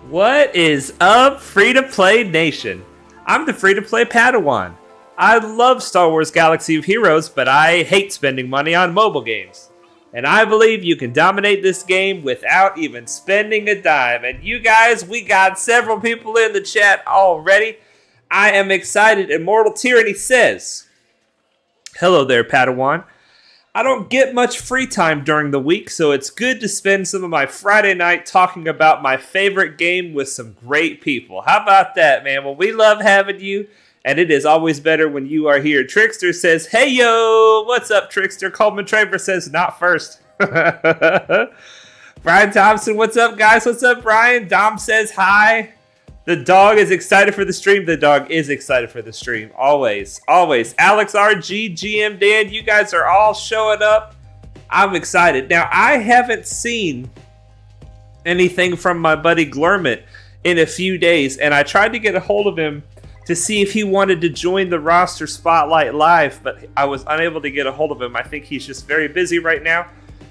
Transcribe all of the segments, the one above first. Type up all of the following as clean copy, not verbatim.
What is up, free-to-play nation? I'm the free-to-play Padawan. I love Star Wars Galaxy of Heroes, but I hate spending money on mobile games. And I believe you can dominate this game without even spending a dime. And you guys, we got several people in the chat already. I am excited. Immortal Tyranny says, "Hello there, Padawan. I don't get much free time during the week, so it's good to spend some of my Friday night talking about my favorite game with some great people." How about that, man? Well, we love having you, and it is always better when you are here. Trickster says, "Hey, yo, what's up, Trickster?" Coleman Traver says, "Not first." Brian Thompson, what's up, guys? What's up, Brian? Dom says, "Hi." The dog is excited for the stream. The dog is excited for the stream. Always, always. Alex RG, GM Dan, you guys are all showing up. I'm excited. Now, I haven't seen anything from my buddy Glermit in a few days, and I tried to get a hold of him to see if he wanted to join the roster Spotlight Live, but I was unable to get a hold of him. I think he's just very busy right now.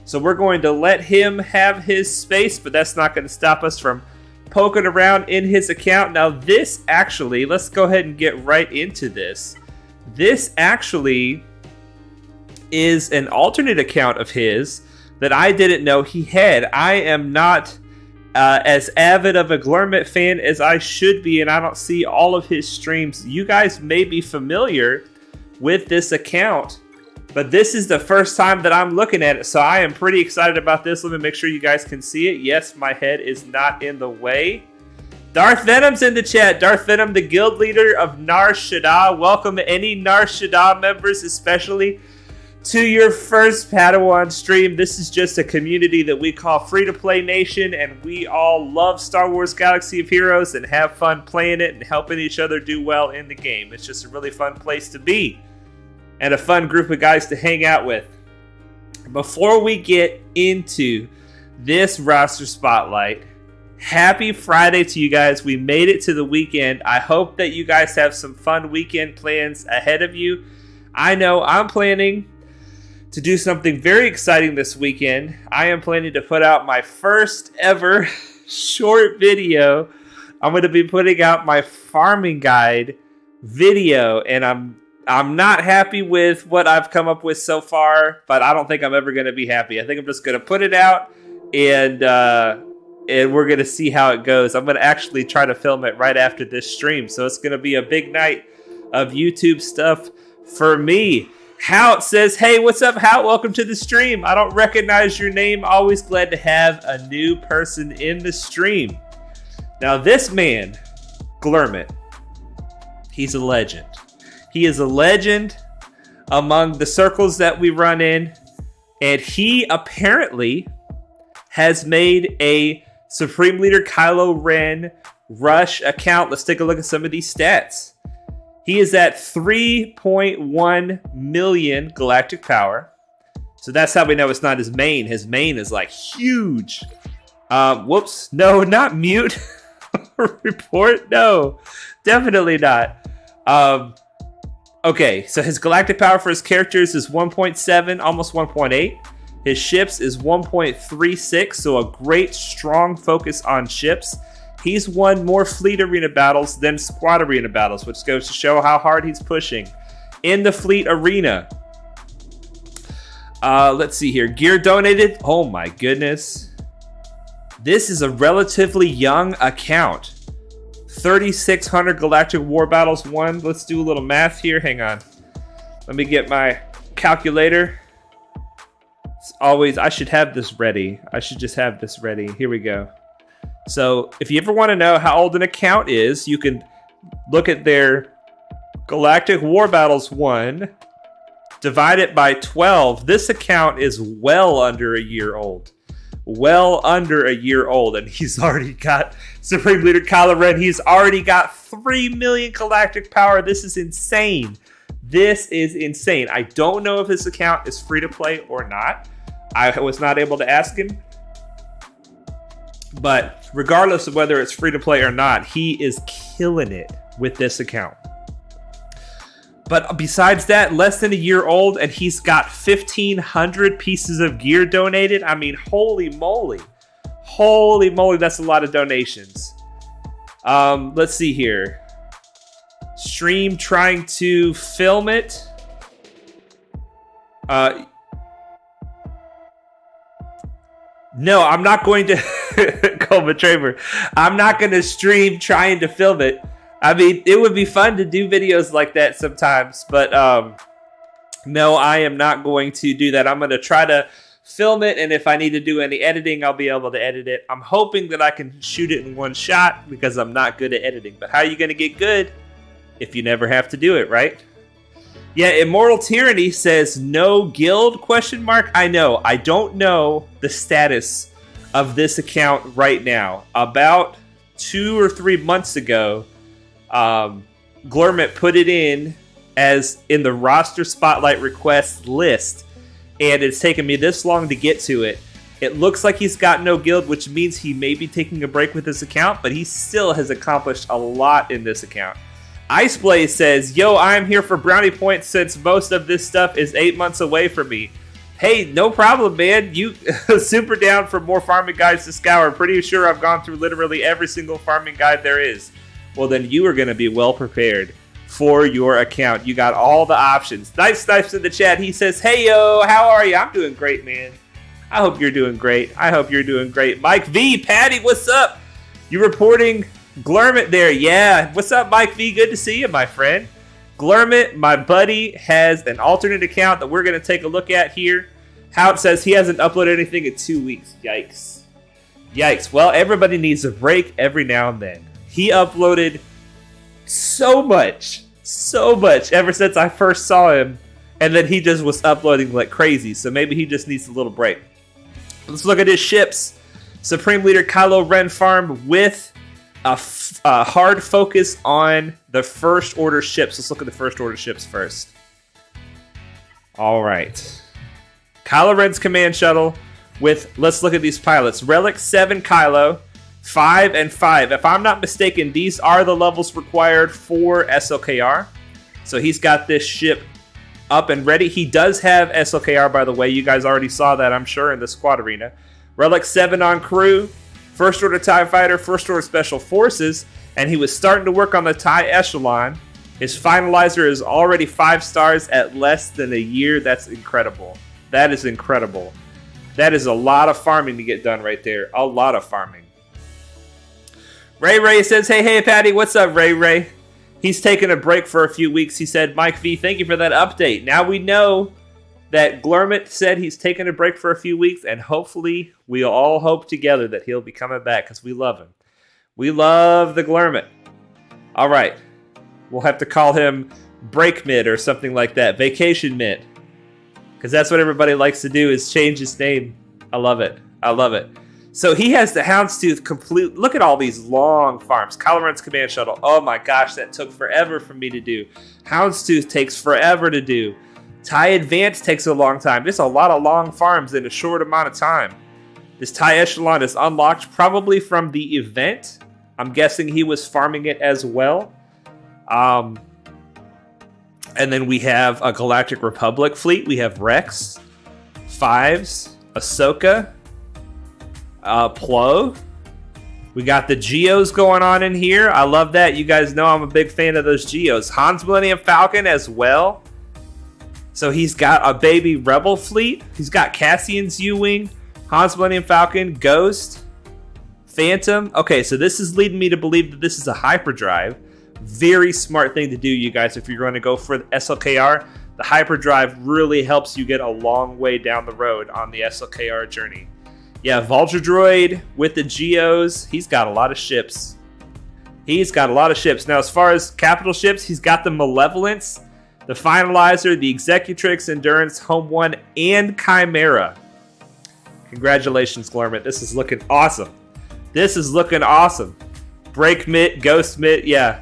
So we're going to let him have his space, but that's not going to stop us from poking around in his account. Now this actually, let's go ahead and get right into this. This actually is an alternate account of his that I didn't know he had. I am not as avid of a Glermit fan as I should be, and I don't see all of his streams. You guys may be familiar with this account, but this is the first time that I'm looking at it, so I am pretty excited about this. Let me make sure you guys can see it. Yes, my head is not in the way. Darth Venom's in the chat. Darth Venom, the guild leader of Nar Shaddaa. Welcome any Nar Shaddaa members, especially to your first Padawan stream. This is just a community that we call Free-to-Play Nation, and we all love Star Wars Galaxy of Heroes and have fun playing it and helping each other do well in the game. It's just a really fun place to be and a fun group of guys to hang out with. Before we get into this roster spotlight, happy Friday to you guys. We made it to the weekend. I hope that you guys have some fun weekend plans ahead of you. I know I'm planning to do something very exciting this weekend. I am planning to put out my first ever short video. I'm going to be putting out my farming guide video, and I'm not happy with what I've come up with so far, but I don't think I'm ever going to be happy. I think I'm just going to put it out, and we're going to see how it goes. I'm going to actually try to film it right after this stream, so it's going to be a big night of YouTube stuff for me. Hout says, "Hey, what's up, Hout? Welcome to the stream. I don't recognize your name. Always glad to have a new person in the stream." Now, this man, Glermit, he's a legend. He is a legend among the circles that we run in, and he apparently has made a Supreme Leader Kylo Ren Rush account. Let's take a look at some of these stats. He is at 3.1 million galactic power. So that's how we know it's not his main. His main is like huge. Whoops. No, not mute. Report. No, definitely not. Okay, so his galactic power for his characters is 1.7, almost 1.8. His ships is 1.36, so a great, strong focus on ships. He's won more fleet arena battles than squad arena battles, which goes to show how hard he's pushing in the fleet arena. Let's see here. Gear donated. Oh my goodness. This is a relatively young account. 3,600 galactic war battles won. Let's do a little math here. Hang on. Let me get my calculator. It's always, I should have this ready. I should just have this ready. Here we go. So if you ever want to know how old an account is, you can look at their galactic war battles won, divide it by 12. This account is well under a year old. Well under a year old, and he's already got Supreme Leader Kylo Ren. He's already got 3 million galactic power. This is insane. This is insane. I don't know if this account is free to play or not. I was not able to ask him. But regardless of whether it's free to play or not, he is killing it with this account. But besides that, less than a year old, and he's got 1,500 pieces of gear donated. I mean, holy moly. Holy moly, that's a lot of donations. Let's see here. Stream trying to film it. No, I'm not going to Colbert Traver. I'm not going to stream trying to film it. I mean, it would be fun to do videos like that sometimes, but no, I am not going to do that. I'm going to try to film it, and if I need to do any editing, I'll be able to edit it. I'm hoping that I can shoot it in one shot because I'm not good at editing. But how are you going to get good if you never have to do it, right? Yeah, Immortal Tyranny says no guild, question mark. I know. I don't know the status of this account right now. About 2 or 3 months ago, Glermit put it in as in the roster spotlight request list, and it's taken me this long to get to it. It looks like he's got no guild, which means he may be taking a break with this account, but he still has accomplished a lot in this account. Iceblaze says, yo, I'm here for brownie points since most of this stuff is 8 months away from me. Hey, no problem, man. You super down for more farming guides to scour. Pretty sure I've gone through literally every single farming guide there is. Well, then you are going to be well prepared for your account. You got all the options. Nice Snipes in the chat. He says, hey, yo, how are you? I'm doing great, man. I hope you're doing great. I hope you're doing great. Mike V, Patty, what's up? You reporting Glermit there? Yeah. What's up, Mike V? Good to see you, my friend. Glermit, my buddy, has an alternate account that we're going to take a look at here. How it says he hasn't uploaded anything in 2 weeks. Yikes. Yikes. Well, everybody needs a break every now and then. He uploaded so much ever since I first saw him, and then he just was uploading like crazy, so maybe he just needs a little break. Let's look at his ships. Supreme Leader Kylo Ren farm with a hard focus on the First Order ships. Let's look at the First Order ships first. Alright. Kylo Ren's command shuttle with, let's look at these pilots. Relic 7 Kylo, 5 and 5. If I'm not mistaken, these are the levels required for SLKR. So he's got this ship up and ready. He does have SLKR, by the way. You guys already saw that, I'm sure, in the squad arena. Relic 7 on crew. First Order TIE Fighter, First Order Special Forces. And he was starting to work on the TIE Echelon. His finalizer is already 5 stars at less than a year. That's incredible. That is incredible. That is a lot of farming to get done right there. A lot of farming. Ray says, hey, Patty, what's up, Ray? He's taking a break for a few weeks. He said, Mike V, thank you for that update. Now we know that Glermit said he's taking a break for a few weeks, and hopefully we all hope together that he'll be coming back because we love him. We love the Glermit. All right. We'll have to call him Break Mid or something like that. Vacation Mid. Because that's what everybody likes to do is change his name. I love it. So he has the Houndstooth complete. Look at all these long farms. Kylo Ren's command shuttle. Oh my gosh, that took forever for me to do. Houndstooth takes forever to do. TIE Advance takes a long time. There's a lot of long farms in a short amount of time. This TIE Echelon is unlocked probably from the event. I'm guessing he was farming it as well. And then we have a Galactic Republic fleet. We have Rex, Fives, Ahsoka, Plo. We got the Geos going on in here. I love that. You guys know I'm a big fan of those Geos. Han's Millennium Falcon as well. So he's got a baby Rebel fleet. He's got Cassian's U-Wing, Han's Millennium Falcon, Ghost, Phantom. Okay, so this is leading me to believe that this is a hyperdrive. Very smart thing to do, you guys, if you're going to go for the SLKR. The hyperdrive really helps you get a long way down the road on the SLKR journey. Yeah, Vulture Droid with the Geos. He's got a lot of ships. Now, as far as capital ships, he's got the Malevolence, the Finalizer, the Executrix, Endurance, Home One, and Chimera. Congratulations, Glermit. This is looking awesome. Break Mitt, Ghost Mitt, yeah.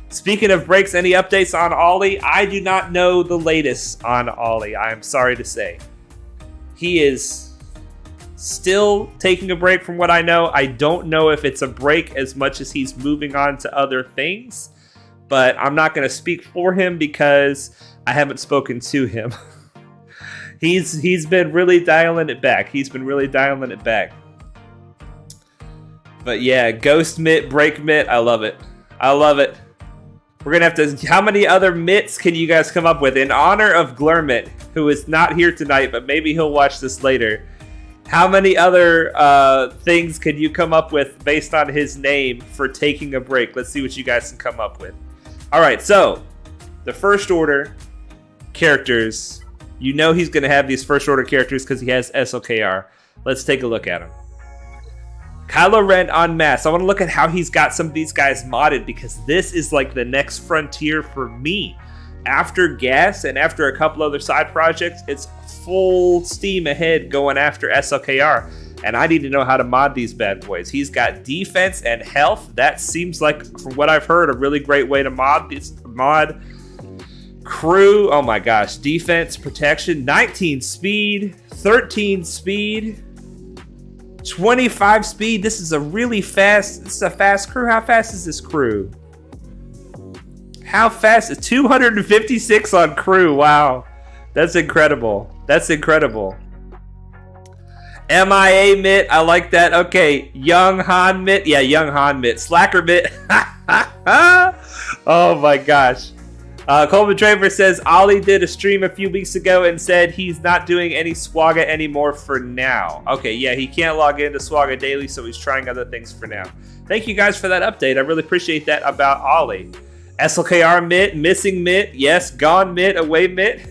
Speaking of breaks, any updates on Ollie? I do not know the latest on Ollie. I am sorry to say. He is still taking a break from what I know. I don't know if it's a break as much as he's moving on to other things. But I'm not going to speak for him because I haven't spoken to him. He's been really dialing it back. But yeah, Ghost Mitt, Break Mitt, I love it. I love it. We're going to have to... How many other mitts can you guys come up with? In honor of Glermit, who is not here tonight, but maybe he'll watch this later. How many other things can you come up with based on his name for taking a break? Let's see what you guys can come up with. All right, so the first order characters. You know he's going to have these first order characters because he has SLKR. Let's take a look at him. Kylo Ren en masse. I want to look at how he's got some of these guys modded because this is like the next frontier for me. After Gas and after a couple other side projects, it's full steam ahead going after SLKR. And I need to know how to mod these bad boys. He's got defense and health. That seems like, from what I've heard, a really great way to mod this mod. Crew, oh my gosh. Defense, protection, 19 speed, 13 speed. 25 speed. This is a really fast. This is a fast crew. How fast is this crew? How fast is 256 on crew? Wow, that's incredible. That's incredible. MIA Mitt, I like that. Okay, Young Han Mitt. Yeah, Young Han Mitt. Slacker Mitt. Oh my gosh. Coleman Traver says Ollie did a stream a few weeks ago and said he's not doing any Swaga anymore for now. Okay, yeah, he can't log into Swaga daily, so he's trying other things for now. Thank you guys for that update. I really appreciate that about Ollie. SLKR Mitt, Missing Mitt, yes, Gone Mitt, Away Mitt.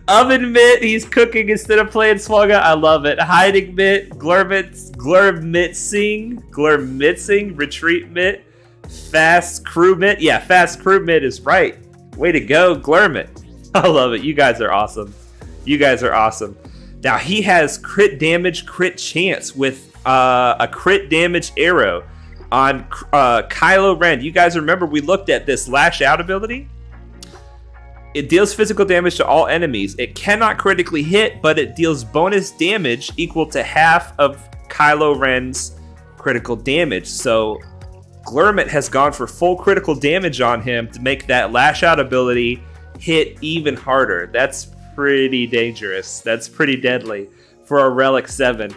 Oven Mitt, he's cooking instead of playing Swaga. I love it. Hiding Mitt, Glermitsing, Retreat Mitt. Fast Crew Mitt. Yeah, Fast Crew Mitt is right. Way to go, Glermit. I love it. You guys are awesome. You guys are awesome. Now, he has crit damage, crit chance with a crit damage arrow on Kylo Ren. You guys remember we looked at this Lash Out ability? It deals physical damage to all enemies. It cannot critically hit, but it deals bonus damage equal to half of Kylo Ren's critical damage. So Glermit has gone for full critical damage on him to make that Lash Out ability hit even harder. That's pretty dangerous. That's pretty deadly for a Relic 7.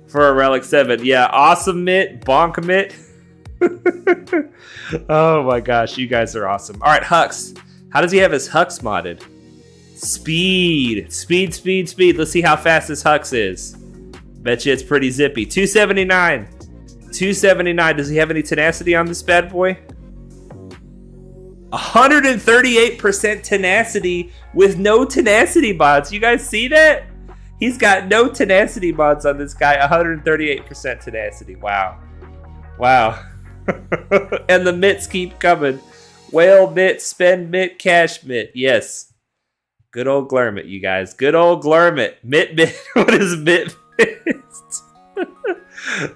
For a Relic 7. Yeah, Awesome Mitt, Bonk Mitt. Oh my gosh, you guys are awesome. All right, Hux. How does he have his Hux modded? Speed. Speed, speed, speed. Let's see how fast this Hux is. Bet you it's pretty zippy. 279. 279. Does he have any tenacity on this bad boy? 138% tenacity with no tenacity mods. You guys see that? He's got no tenacity mods on this guy. 138% tenacity. Wow. Wow. And the mitts keep coming. Whale Mitt, Spend Mitt, Cash Mitt. Yes. Good old Glermit, you guys. Good old Glermit. Mitt. What is Mitt?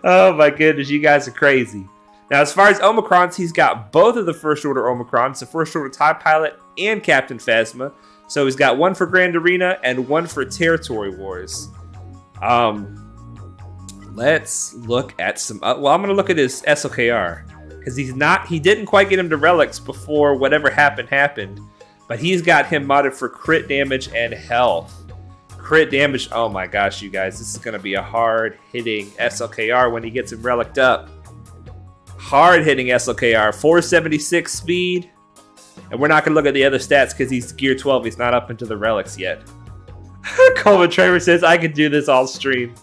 Oh my goodness, you guys are crazy. Now, as far as Omicrons, he's got both of the First Order Omicrons, the First Order TIE Pilot and Captain Phasma. So he's got one for Grand Arena and one for Territory Wars. Let's look at some... well, I'm going to look at his SLKR. Because he didn't quite get him to Relics before whatever happened. But he's got him modded for crit damage and health. Crit damage, oh my gosh, you guys. This is going to be a hard-hitting SLKR when he gets him reliced up. Hard-hitting SLKR. 476 speed. And we're not going to look at the other stats because he's Gear 12. He's not up into the Relics yet. Coleman Trevor says, I could do this all stream.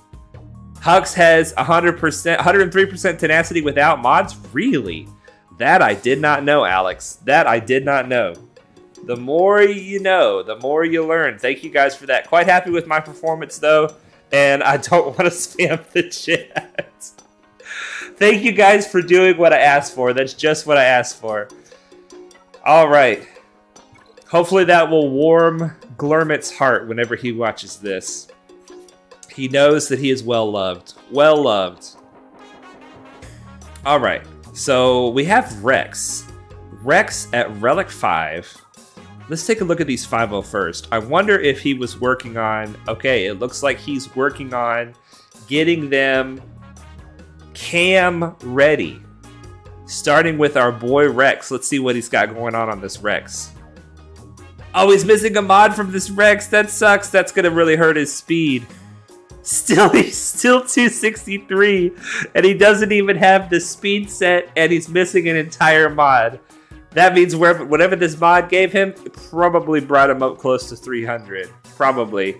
Hux has 103% tenacity without mods? Really? That I did not know, Alex. That I did not know. The more you know, the more you learn. Thank you guys for that. Quite happy with my performance, though. And I don't want to spam the chat. Thank you guys for doing what I asked for. That's just what I asked for. All right. Hopefully that will warm Glermit's heart whenever he watches this. He knows that he is well loved. Well loved. All right. So we have Rex. Rex at Relic 5. Let's take a look at these 5-0 first. I wonder if he was working on... Okay, it looks like he's working on getting them cam ready. Starting with our boy Rex. Let's see what he's got going on this Rex. Oh, he's missing a mod from this Rex. That sucks. That's going to really hurt his speed. He's still 263, and he doesn't even have the speed set, and he's missing an entire mod. That means whatever this mod gave him, it probably brought him up close to 300. Probably.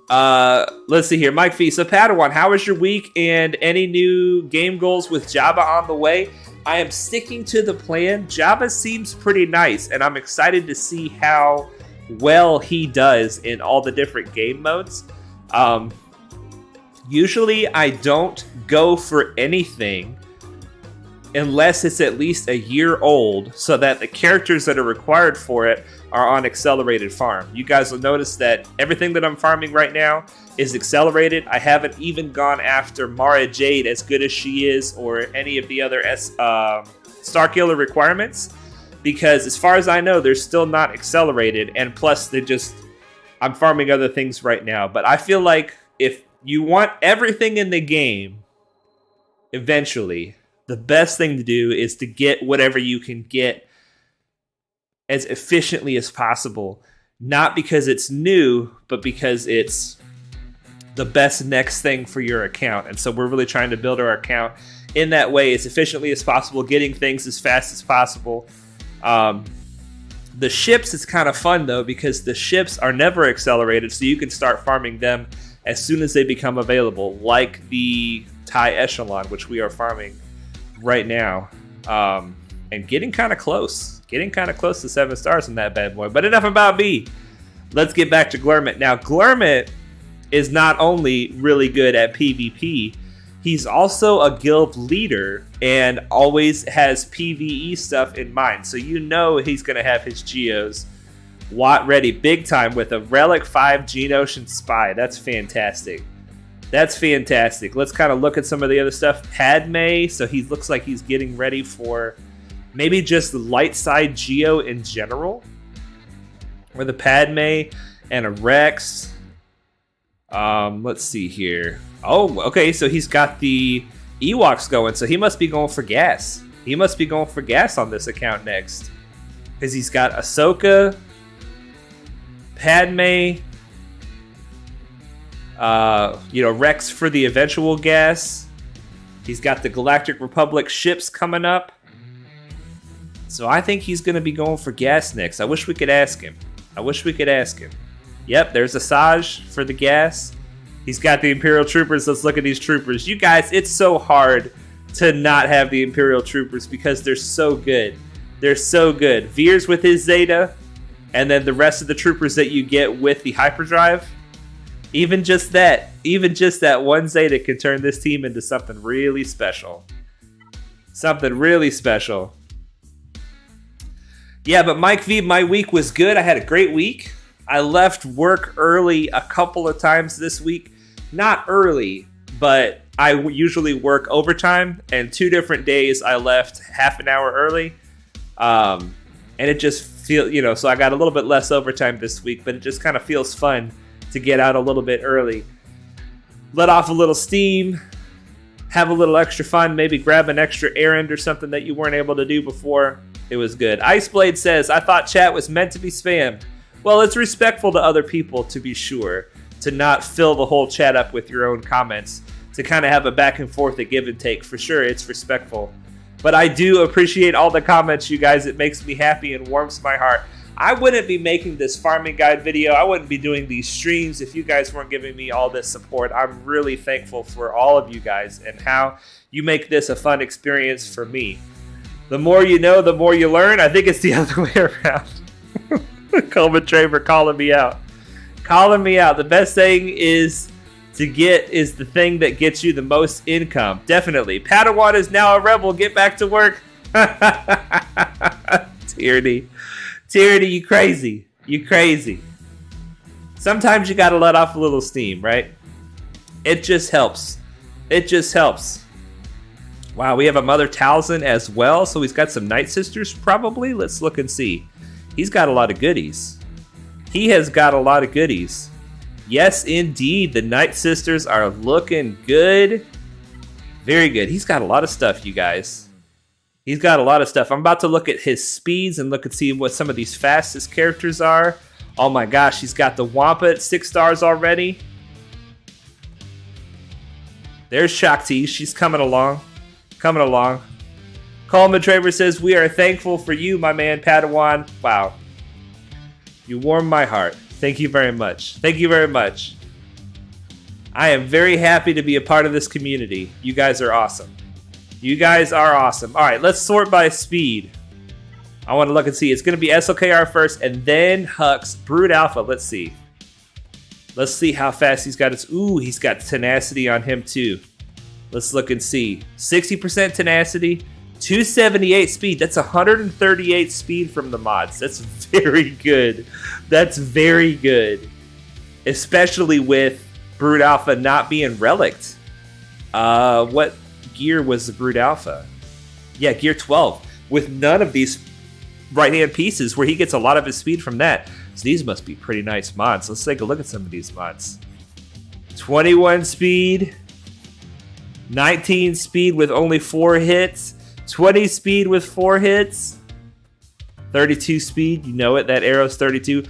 Let's see here. Mike Fee. So Padawan, how was your week and any new game goals with Jabba on the way? I am sticking to the plan. Jabba seems pretty nice, and I'm excited to see how well he does in all the different game modes. Usually I don't go for anything unless it's at least a year old, so that the characters that are required for it are on accelerated farm. You guys will notice that everything that I'm farming right now is accelerated. I haven't even gone after Mara Jade, as good as she is, or any of the other Starkiller requirements, because as far as I know, they're still not accelerated, and plus I'm farming other things right now. But I feel like if you want everything in the game, eventually, the best thing to do is to get whatever you can get as efficiently as possible. Not because it's new, but because it's the best next thing for your account. And so we're really trying to build our account in that way as efficiently as possible, getting things as fast as possible. The ships is kind of fun, though, because the ships are never accelerated, so you can start farming them as soon as they become available, like the TIE Echelon, which we are farming right now, and getting kind of close to 7 stars in that bad boy. But enough about me. Let's get back to Glermit. Now, Glermit is not only really good at PvP, he's also a guild leader and always has PvE stuff in mind. So you know he's going to have his geos Watt ready big time with a Relic 5 Geonosian Spy. That's fantastic. That's fantastic. Let's kind of look at some of the other stuff. Padme, so he looks like he's getting ready for maybe just the light side Geo in general. Or the Padme and a Rex. Let's see here. Oh, okay, so he's got the Ewoks going, so he must be going for gas. He must be going for gas on this account next. Because he's got Ahsoka, Padme, Rex for the eventual gas. He's got the Galactic Republic ships coming up. So I think he's going to be going for gas next. I wish we could ask him. Yep, there's Asajj for the gas. He's got the Imperial Troopers. Let's look at these troopers. You guys, it's so hard to not have the Imperial Troopers because they're so good. They're so good. Veers with his Zeta, and then the rest of the troopers that you get with the hyperdrive. Even just that one Zeta can turn this team into something really special. Yeah, but Mike V, my week was good. I had a great week. I left work early a couple of times this week. Not early, but I usually work overtime, and 2 different days I left half an hour early. And it just feels, so I got a little bit less overtime this week, but it just kind of feels fun to get out a little bit early. Let off a little steam, have a little extra fun, maybe grab an extra errand or something that you weren't able to do before. It was good. Iceblade says, I thought chat was meant to be spammed. Well, it's respectful to other people, to be sure, to not fill the whole chat up with your own comments, to kind of have a back and forth, a give and take. For sure, it's respectful. But I do appreciate all the comments, you guys. It makes me happy and warms my heart. I wouldn't be making this farming guide video. I wouldn't be doing these streams if you guys weren't giving me all this support. I'm really thankful for all of you guys and how you make this a fun experience for me. The more you know, the more you learn. I think it's the other way around. Coleman Traver calling me out. The best thing is the thing that gets you the most income. Definitely. Padawan is now a rebel. Get back to work. Tyranny, you crazy. Sometimes you gotta let off a little steam, right? It just helps. Wow, we have a Mother Talzin as well, so he's got some Night Sisters probably. Let's look and see. He's got a lot of goodies. Yes, indeed. The Night Sisters are looking good. Very good. He's got a lot of stuff, you guys. I'm about to look at his speeds and look and see what some of these fastest characters are. Oh my gosh, he's got the Wampa at 6 stars already. There's Shakti. She's coming along. Coming along. Coleman Traver says, we are thankful for you, my man, Padawan. Wow. You warm my heart. Thank you very much. Thank you very much. I am very happy to be a part of this community. You guys are awesome. You guys are awesome. All right, let's sort by speed. I want to look and see. It's going to be SLKR first, and then Hux. Brood Alpha. Let's see. Let's see how fast he's got his... Ooh, he's got tenacity on him, too. Let's look and see. 60% tenacity, 278 speed. That's 138 speed from the mods. That's very good. That's very good. Especially with Brood Alpha not being relicked. What gear was the Brood Alpha? Yeah, gear 12. With none of these right-hand pieces where he gets a lot of his speed from that. So these must be pretty nice mods. Let's take a look at some of these mods. 21 speed. 19 speed with only 4 hits. 20 speed with 4 hits. 32 speed. You know it. That arrow's 32.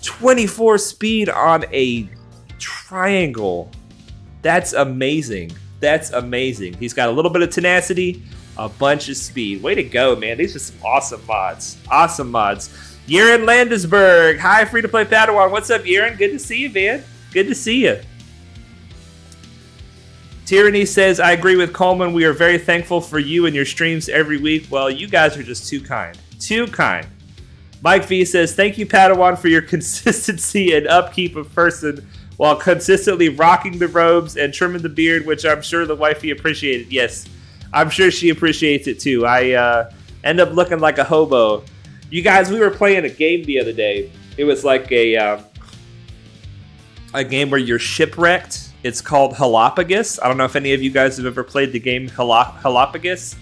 24 speed on a triangle. That's amazing. That's amazing. He's got a little bit of tenacity. A bunch of speed. Way to go, man. These are some awesome mods. Awesome mods. Yeren Landesberg. Hi, free-to-play Padawan. What's up, Yeren? Good to see you, man. Good to see you. Tyranny says, I agree with Coleman. We are very thankful for you and your streams every week. Well, you guys are just too kind. Too kind. Mike V says, thank you, Padawan, for your consistency and upkeep of person while consistently rocking the robes and trimming the beard, which I'm sure the wifey appreciated. Yes, I'm sure she appreciates it too. I end up looking like a hobo. You guys, we were playing a game the other day. It was like a game where you're shipwrecked. It's called Halopagus. I don't know if any of you guys have ever played the game Halopagus,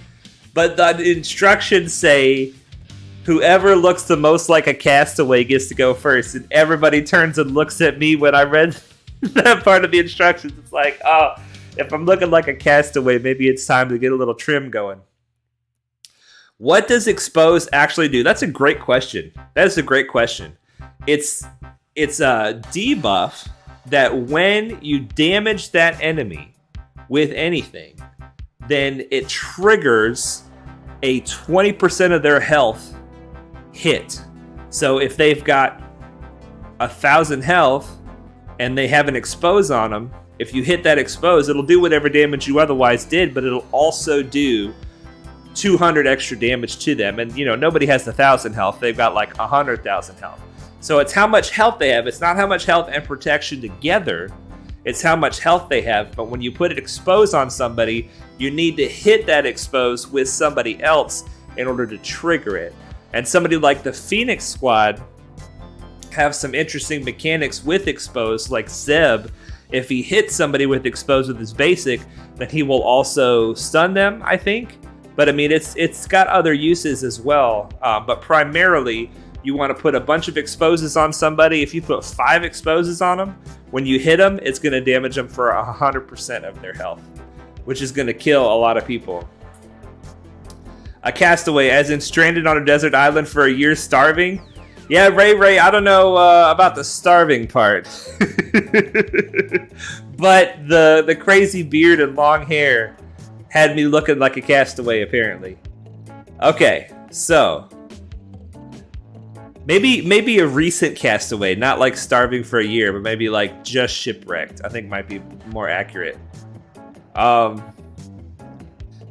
but the instructions say whoever looks the most like a castaway gets to go first, and everybody turns and looks at me when I read that part of the instructions. It's like, oh, if I'm looking like a castaway, maybe it's time to get a little trim going. What does expose actually do? That's a great question. That is a great question. It's a debuff that when you damage that enemy with anything, then it triggers a 20% of their health hit. So if they've got 1,000 health and they have an expose on them, if you hit that expose, it'll do whatever damage you otherwise did, but it'll also do 200 extra damage to them. And, you know, nobody has 1,000 health. They've got like 100,000 health. So it's how much health they have. It's not how much health and protection together. It's how much health they have. But when you put it expose on somebody, you need to hit that expose with somebody else in order to trigger it. And somebody like the Phoenix Squad have some interesting mechanics with expose, like Zeb. If he hits somebody with expose with his basic, then he will also stun them, I think. But I mean, it's got other uses as well. But primarily, you want to put a bunch of exposes on somebody. If you put 5 exposes on them, when you hit them, it's going to damage them for 100% of their health, which is going to kill a lot of people. A castaway, as in stranded on a desert island for a year starving. Yeah, Ray, I don't know about the starving part. But the crazy beard and long hair had me looking like a castaway, apparently. Okay, so maybe a recent castaway, not like starving for a year, but maybe like just shipwrecked. I think might be more accurate.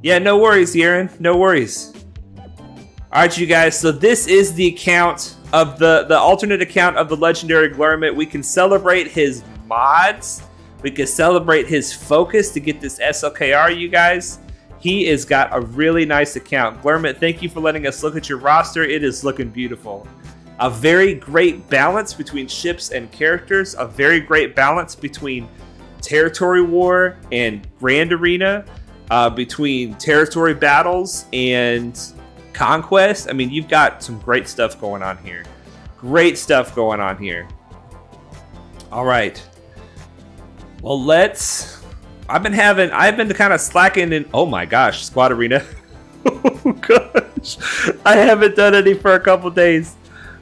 Yeah, no worries, Yeren. No worries. All right, you guys. So this is the account of the alternate account of the Legendary Glurmit. We can celebrate his mods. We can celebrate his focus to get this SLKR, you guys. He has got a really nice account. Glermit, thank you for letting us look at your roster. It is looking beautiful. A very great balance between ships and characters. A very great balance between territory war and grand arena. Between territory battles and conquest. I mean, you've got some great stuff going on here. Great stuff going on here. All right. Well, I've been kind of slacking in. Oh my gosh, squad arena. Oh gosh, I haven't done any for a couple days.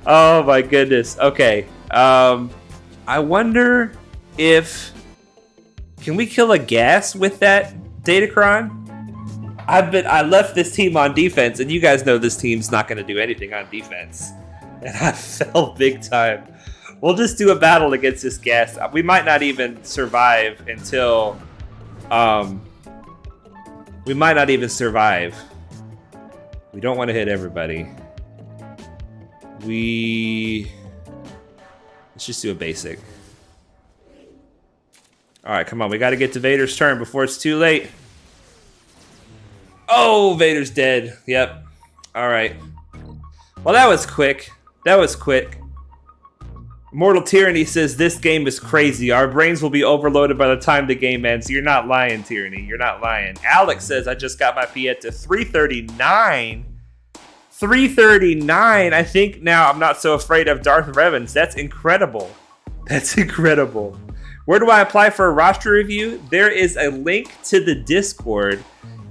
Oh my goodness. Okay. I wonder if Can we kill a gas with that Datacron? I left this team on defense, and you guys know this team's not going to do anything on defense. And I fell big time. We'll just do a battle against this gas. We might not even survive until... we might not even survive. We don't want to hit everybody. Let's just do a basic. Alright, come on. We got to get to Vader's turn before it's too late. Oh, Vader's dead. Yep. Alright. Well, that was quick. That was quick. Mortal Tyranny says, this game is crazy. Our brains will be overloaded by the time the game ends. You're not lying, Tyranny. You're not lying. Alex says, I just got my Piet to 339. 339. I think now I'm not so afraid of Darth Revens. That's incredible. That's incredible. Where do I apply for a roster review? There is a link to the Discord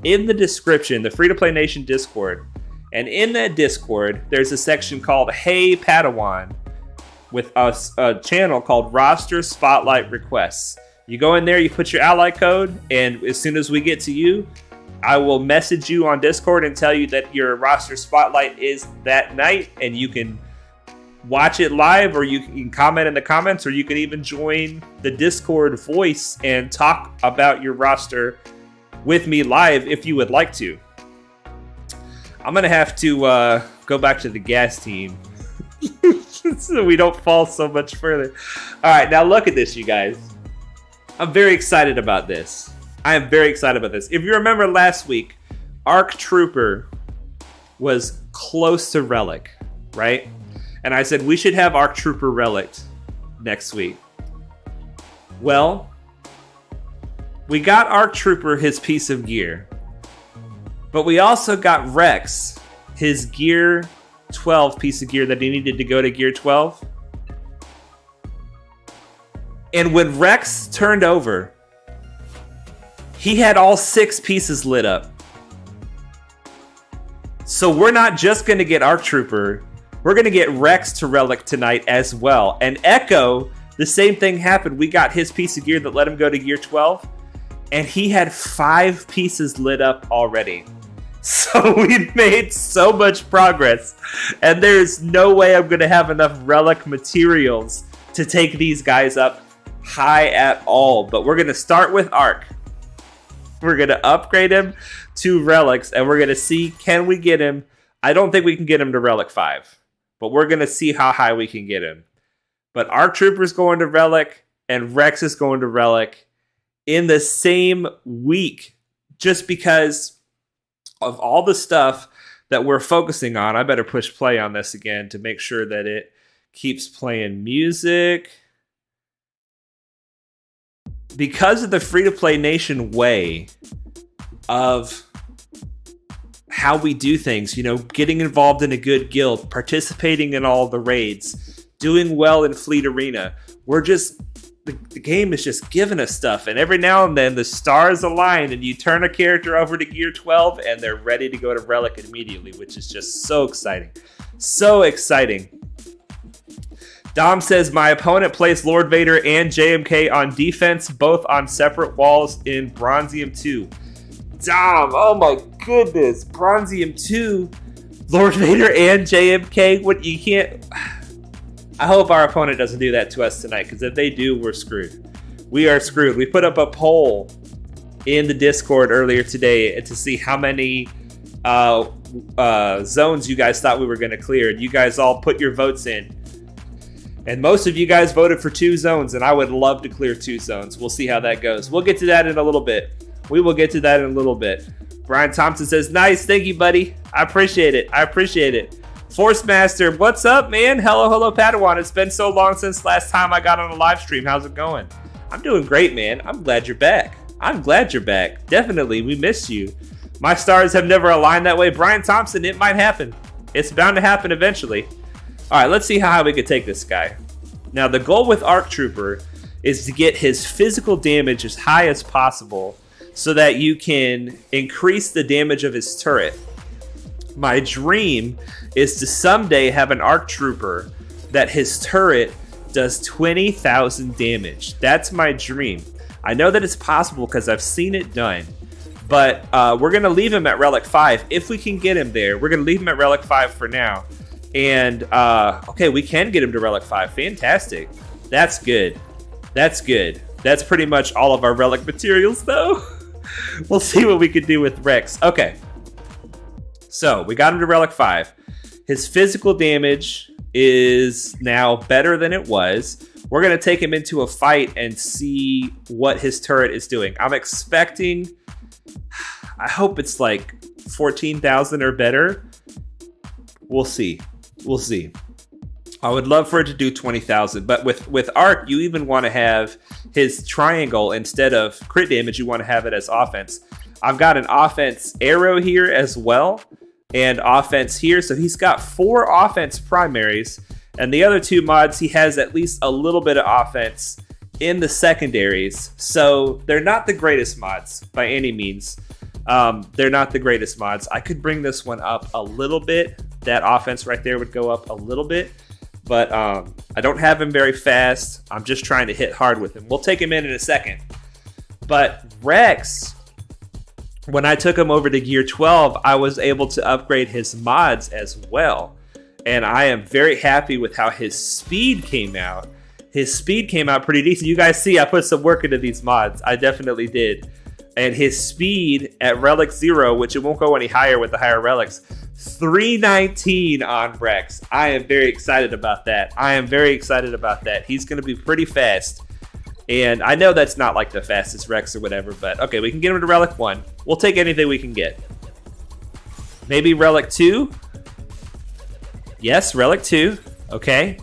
in the description, the Free to Play Nation Discord. And in that Discord, there's a section called Hey Padawan with a channel called Roster Spotlight Requests. You go in there, you put your ally code, and as soon as we get to you, I will message you on Discord and tell you that your roster spotlight is that night, and you can watch it live, or you can comment in the comments, or you can even join the Discord voice and talk about your roster with me live if you would like to. I'm going to have to go back to the gas team so we don't fall so much further. All right, now look at this, you guys. I'm very excited about this. I am very excited about this. If you remember last week, ARC Trooper was close to Relic, right? And I said we should have ARC Trooper Relic next week. Well, we got ARC Trooper his piece of gear. But we also got Rex his Gear 12 piece of gear that he needed to go to Gear 12. And when Rex turned over, he had all 6 pieces lit up. So we're not just going to get ARC Trooper. We're going to get Rex to Relic tonight as well. And Echo, the same thing happened. We got his piece of gear that let him go to Gear 12. And he had 5 pieces lit up already. So we've made so much progress. And there's no way I'm going to have enough Relic materials to take these guys up high at all. But we're going to start with ARC. We're going to upgrade him to Relics. And we're going to see, can we get him? I don't think we can get him to Relic 5. But we're going to see how high we can get him. But ARC Trooper's going to Relic. And Rex is going to Relic in the same week. Just because of all the stuff that we're focusing on. I better push play on this again to make sure that it keeps playing music. Because of the Free-to-Play Nation way of how we do things, you know, getting involved in a good guild, participating in all the raids, doing well in Fleet Arena, we're just... The game is just giving us stuff, and every now and then the stars align and you turn a character over to Gear 12 and they're ready to go to Relic immediately, which is just so exciting. So exciting. Dom says, my opponent placed Lord Vader and JMK on defense, both on separate walls in Bronzium 2. Dom, oh my goodness, Bronzium 2, Lord Vader and JMK, what you can't... I hope our opponent doesn't do that to us tonight, because if they do, we're screwed. We are screwed. We put up a poll in the Discord earlier today to see how many zones you guys thought we were going to clear. And you guys all put your votes in. And most of you guys voted for 2 zones, and I would love to clear 2 zones. We'll see how that goes. We'll get to that in a little bit. We will get to that in a little bit. Brian Thompson says, nice. Thank you, buddy. I appreciate it. I appreciate it. Force Master, what's up, man? Hello, Padawan. It's been so long since last time I got on a live stream. How's it going? I'm doing great, man. I'm glad you're back. I'm glad you're back. Definitely, we missed you. My stars have never aligned that way. Brian Thompson, it might happen. It's bound to happen eventually. All right, let's see how high we could take this guy. Now, the goal with ARC Trooper is to get his physical damage as high as possible so that you can increase the damage of his turret. My dream is to someday have an ARC Trooper that his turret does 20,000 damage. That's my dream. I know that it's possible because I've seen it done. But we're going to leave him at Relic 5 if we can get him there. We're going to leave him at Relic 5 for now. And, okay, we can get him to Relic 5. Fantastic. That's good. That's good. That's pretty much all of our Relic materials, though. We'll see what we can do with Rex. Okay. So, we got him to Relic 5. His physical damage is now better than it was. We're going to take him into a fight and see what his turret is doing. I'm expecting... I hope it's like 14,000 or better. We'll see. We'll see. I would love for it to do 20,000, but with Arc, you even want to have his triangle instead of crit damage. You want to have it as offense. I've got an offense arrow here as well, and offense here. So he's got 4 offense primaries, and the other 2 mods, he has at least a little bit of offense in the secondaries. So they're not the greatest mods by any means. They're not the greatest mods. I could bring this one up a little bit. That offense right there would go up a little bit. But I don't have him very fast. I'm just trying to hit hard with him. We'll take him in a second. But Rex, when I took him over to Gear 12, I was able to upgrade his mods as well. And I am very happy with how his speed came out. His speed came out pretty decent. You guys see I put some work into these mods. I definitely did. And his speed at Relic 0, which it won't go any higher with the higher relics, 319 on Rex. I am very excited about that. He's going to be pretty fast. And I know that's not like the fastest Rex or whatever, but okay, we can get him to Relic 1. We'll take anything we can get. Maybe Relic 2? Yes, Relic 2. Okay.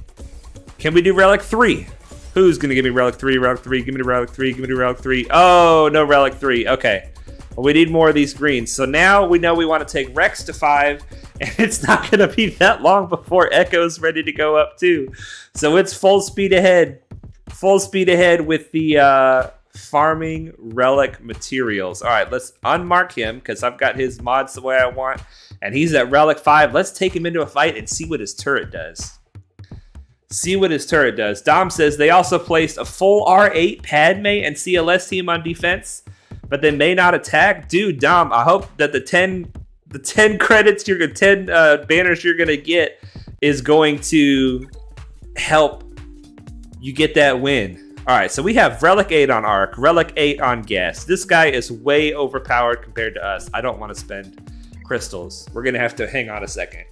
Can we do Relic 3? Who's going to give me Relic 3? Relic 3, give me the Relic 3, give me the Relic 3. Oh, no Relic 3. Okay. Well, we need more of these greens. So now we know we want to take Rex to 5, and it's not going to be that long before Echo's ready to go up too. So it's full speed ahead. Full speed ahead with the farming Relic materials. All right, let's unmark him because I've got his mods the way I want. And he's at Relic 5. Let's take him into a fight and see what his turret does. Dom says they also placed a full R8 Padme and CLS team on defense, but they may not attack. Dude, Dom, I hope that the 10 credits, 10 banners you're gonna get is going to help you get that win. All right, so we have Relic 8 on Arc, Relic 8 on Gas. This guy is way overpowered compared to us. I don't want to spend crystals. We're gonna have to hang on a second.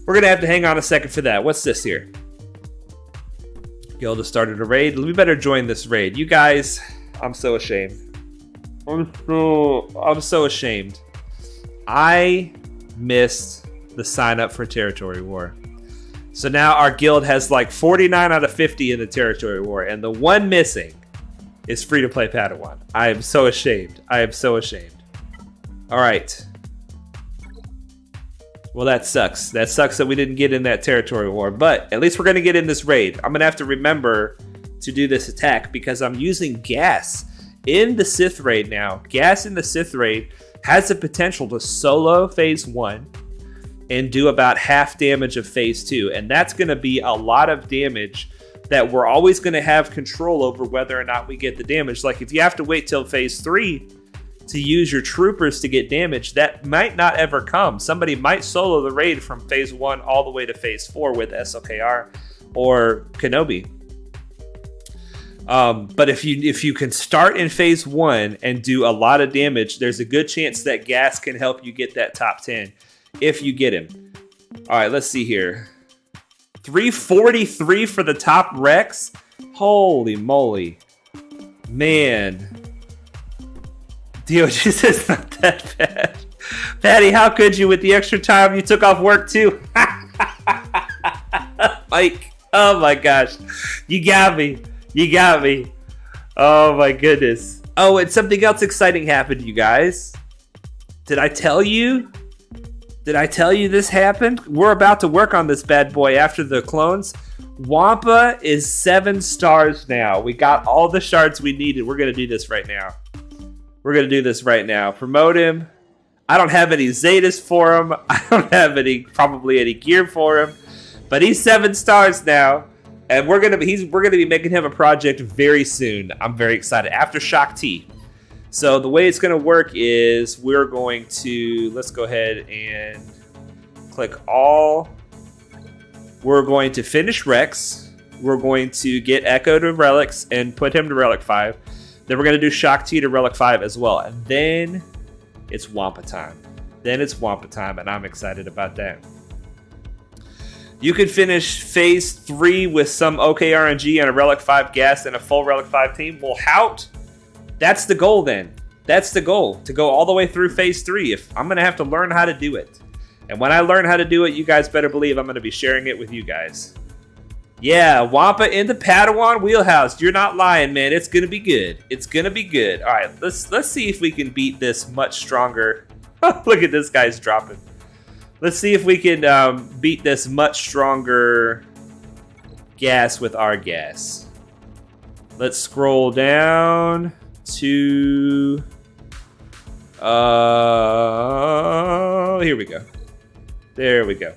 For that. What's this here? Guild has started a raid. We better join this raid. You guys, I'm so ashamed. I'm so ashamed. I missed the sign up for Territory War. So now our guild has like 49 out of 50 in the Territory War, and the one missing is free to play Padawan. I am so ashamed. All right. Well, that sucks. That sucks that we didn't get in that Territory War, but at least we're going to get in this raid. I'm going to have to remember to do this attack because I'm using Gas in the Sith raid now. Gas in the Sith raid has the potential to solo Phase 1 and do about half damage of Phase 2, and that's going to be a lot of damage that we're always going to have control over whether or not we get the damage. Like, if you have to wait till Phase 3 to use your troopers to get damage, that might not ever come. Somebody might solo the raid from Phase 1 all the way to Phase 4 with SLKR or Kenobi. But if you can start in Phase 1 and do a lot of damage, there's a good chance that Gas can help you get that top 10 if you get him. All right, let's see here. 343 for the top Rex? Holy moly. Man. DOG says not that bad. Patty, how could you with the extra time you took off work too? Mike, oh my gosh. You got me. Oh my goodness. Oh, and something else exciting happened, you guys. Did I tell you this happened? We're about to work on this bad boy after the clones. Wampa is 7 stars now. We got all the shards we needed. We're going to do this right now. Promote him. I don't have any Zetas for him. I don't have probably any gear for him. But he's 7 stars now. And we're gonna be making him a project very soon. I'm very excited. After Shock T. So the way it's gonna work is let's go ahead and click all. We're going to finish Rex. We're going to get Echo to Relics and put him to Relic 5. Then we're gonna do Shock T to Relic 5 as well. And then it's Wampa time. And I'm excited about that. You could finish Phase 3 with some OK RNG and a Relic 5 gas and a full Relic 5 team. Well, that's the goal then. That's the goal, to go all the way through Phase 3. I'm going to have to learn how to do it. And when I learn how to do it, you guys better believe I'm going to be sharing it with you guys. Yeah, Wampa in the Padawan wheelhouse. You're not lying, man. It's going to be good. It's going to be good. All right, let's see if we can beat this much stronger. Look at this guy's dropping. Let's see if we can beat this much stronger gas with our gas. Let's scroll down to... here we go. There we go.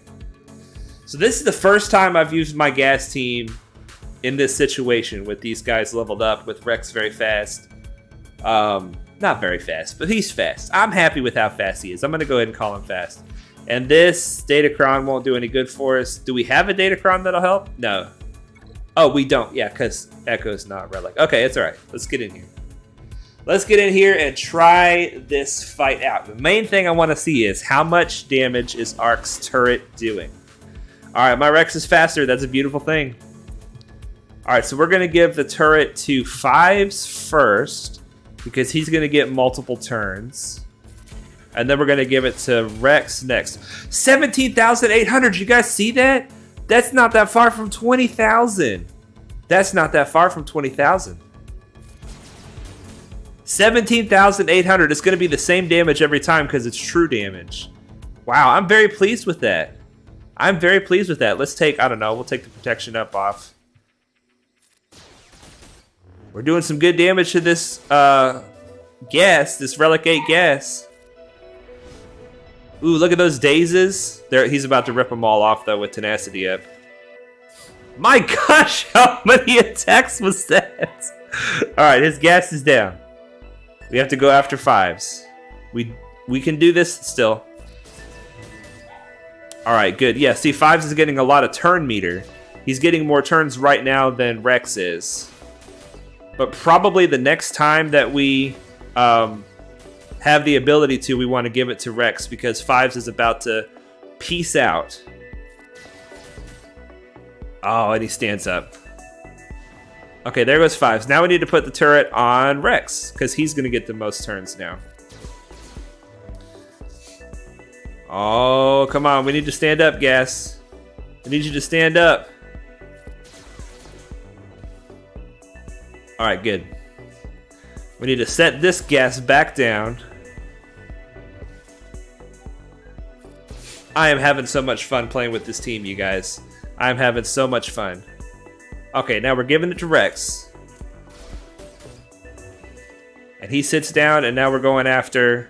So this is the first time I've used my gas team in this situation with these guys leveled up, with Rex very fast. Not very fast, but he's fast. I'm happy with how fast he is. I'm going to go ahead and call him fast. And this Datacron won't do any good for us. Do we have a Datacron that'll help? No. Oh, we don't. Yeah, because Echo's not Relic. Okay, it's all right. Let's get in here. Let's get in here and try this fight out. The main thing I want to see is how much damage is Ark's turret doing. All right, my Rex is faster. That's a beautiful thing. All right, so we're going to give the turret to Fives first because he's going to get multiple turns. And then we're going to give it to Rex next. 17,800. You guys see that? That's not that far from 20,000. That's not that far from 20,000. 17,800. It's going to be the same damage every time because it's true damage. Wow, I'm very pleased with that. I'm very pleased with that. Let's take, I don't know, we'll take the protection up off. We're doing some good damage to this gas, this Relic 8 gas. Ooh, look at those dazes. He's about to rip them all off, though, with tenacity up. My gosh, how many attacks was that? All right, his gas is down. We have to go after Fives. We can do this still. All right, good. Yeah, see, Fives is getting a lot of turn meter. He's getting more turns right now than Rex is. But probably the next time that we have the ability to, we want to give it to Rex because Fives is about to peace out. Oh, and he stands up. Okay, there goes Fives. Now we need to put the turret on Rex because he's going to get the most turns now. Oh, come on. We need to stand up, Gas. I need you to stand up. All right, good. We need to set this Gas back down. I am having so much fun playing with this team, you guys. I'm having so much fun. Okay, now we're giving it to Rex. And he sits down, and now we're going after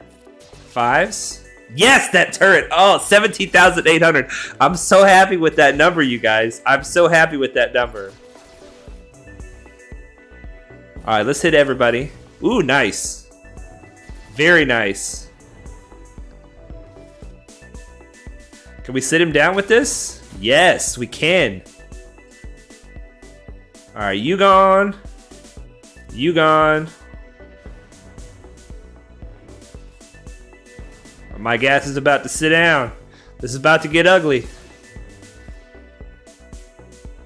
Fives. Yes, that turret. Oh, 17,800. I'm so happy with that number, you guys. I'm so happy with that number. All right, let's hit everybody. Ooh, nice. Very nice. Can we sit him down with this? Yes, we can. All right, you gone. You gone. My gas is about to sit down. This is about to get ugly.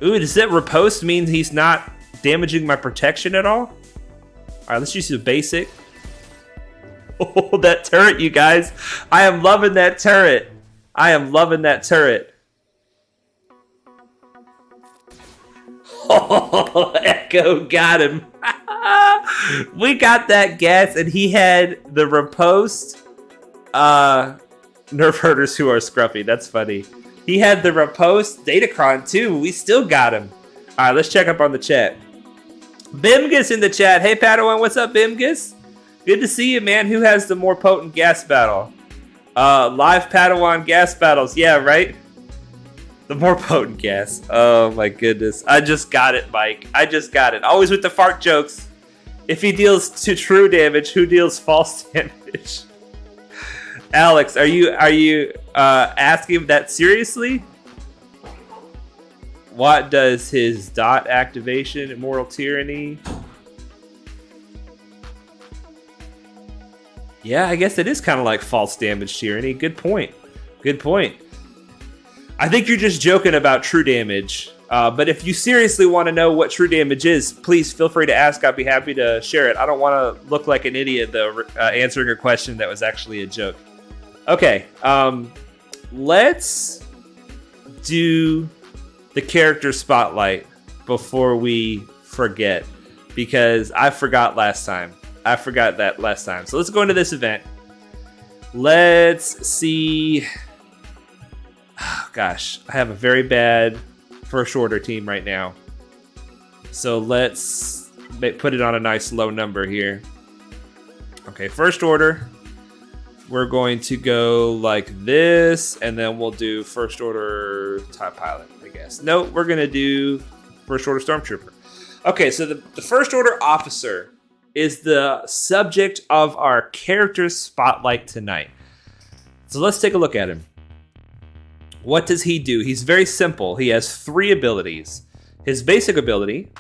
Ooh, does that riposte mean he's not damaging my protection at all? All right, let's use the basic. Oh, that turret, you guys. I am loving that turret. I am loving that turret. Oh, Echo got him. We got that gas, and he had the riposte. Nerf herders who are scruffy. That's funny. He had the riposte Datacron too. We still got him. All right, let's check up on the chat. Bimgus in the chat. Hey, Padawan, what's up, Bimgus? Good to see you, man. Who has the more potent gas battle? Live Padawan gas battles. Yeah, right? The more potent gas. Oh my goodness. I just got it, Mike. I just got it. Always with the fart jokes. If he deals to true damage, who deals false damage? Alex, are you asking that seriously? What does his dot activation, Immoral Tyranny? Yeah, I guess it is kind of like false damage tyranny. Good point. Good point. I think you're just joking about true damage. But if you seriously want to know what true damage is, please feel free to ask. I'd be happy to share it. I don't want to look like an idiot though, answering a question that was actually a joke. Okay, let's do the character spotlight before we forget, because I forgot last time. So let's go into this event. Let's see. Oh, gosh, I have a very bad first order team right now. So let's put it on a nice low number here. Okay, first order. We're going to go like this, and then we'll do first order TIE pilot, I guess. No, we're going to do first order stormtrooper. Okay, so the first order officer is the subject of our character spotlight tonight. So let's take a look at him. What does he do? He's very simple. He has 3 abilities. His basic ability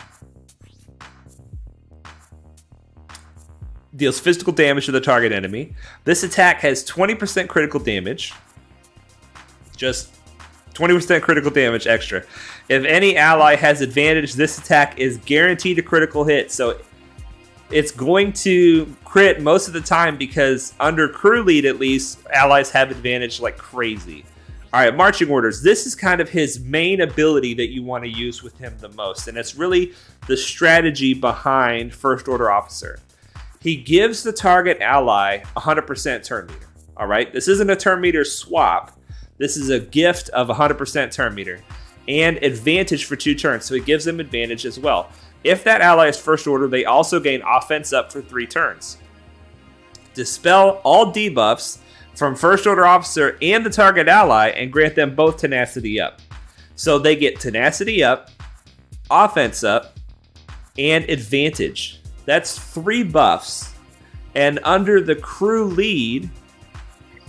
deals physical damage to the target enemy. This attack has 20% critical damage. Just 20% critical damage extra. If any ally has advantage, this attack is guaranteed a critical hit. So it's going to crit most of the time because under crew lead, at least, allies have advantage like crazy. All right, marching orders. This is kind of his main ability that you want to use with him the most. And it's really the strategy behind First Order Officer. He gives the target ally 100% turn meter. All right, this isn't a turn meter swap. This is a gift of 100% turn meter and advantage for 2 turns. So it gives them advantage as well. If that ally is first order, they also gain offense up for 3 turns. Dispel all debuffs from first order officer and the target ally and grant them both tenacity up. So they get tenacity up, offense up, and advantage. That's 3 buffs. And under the crew lead,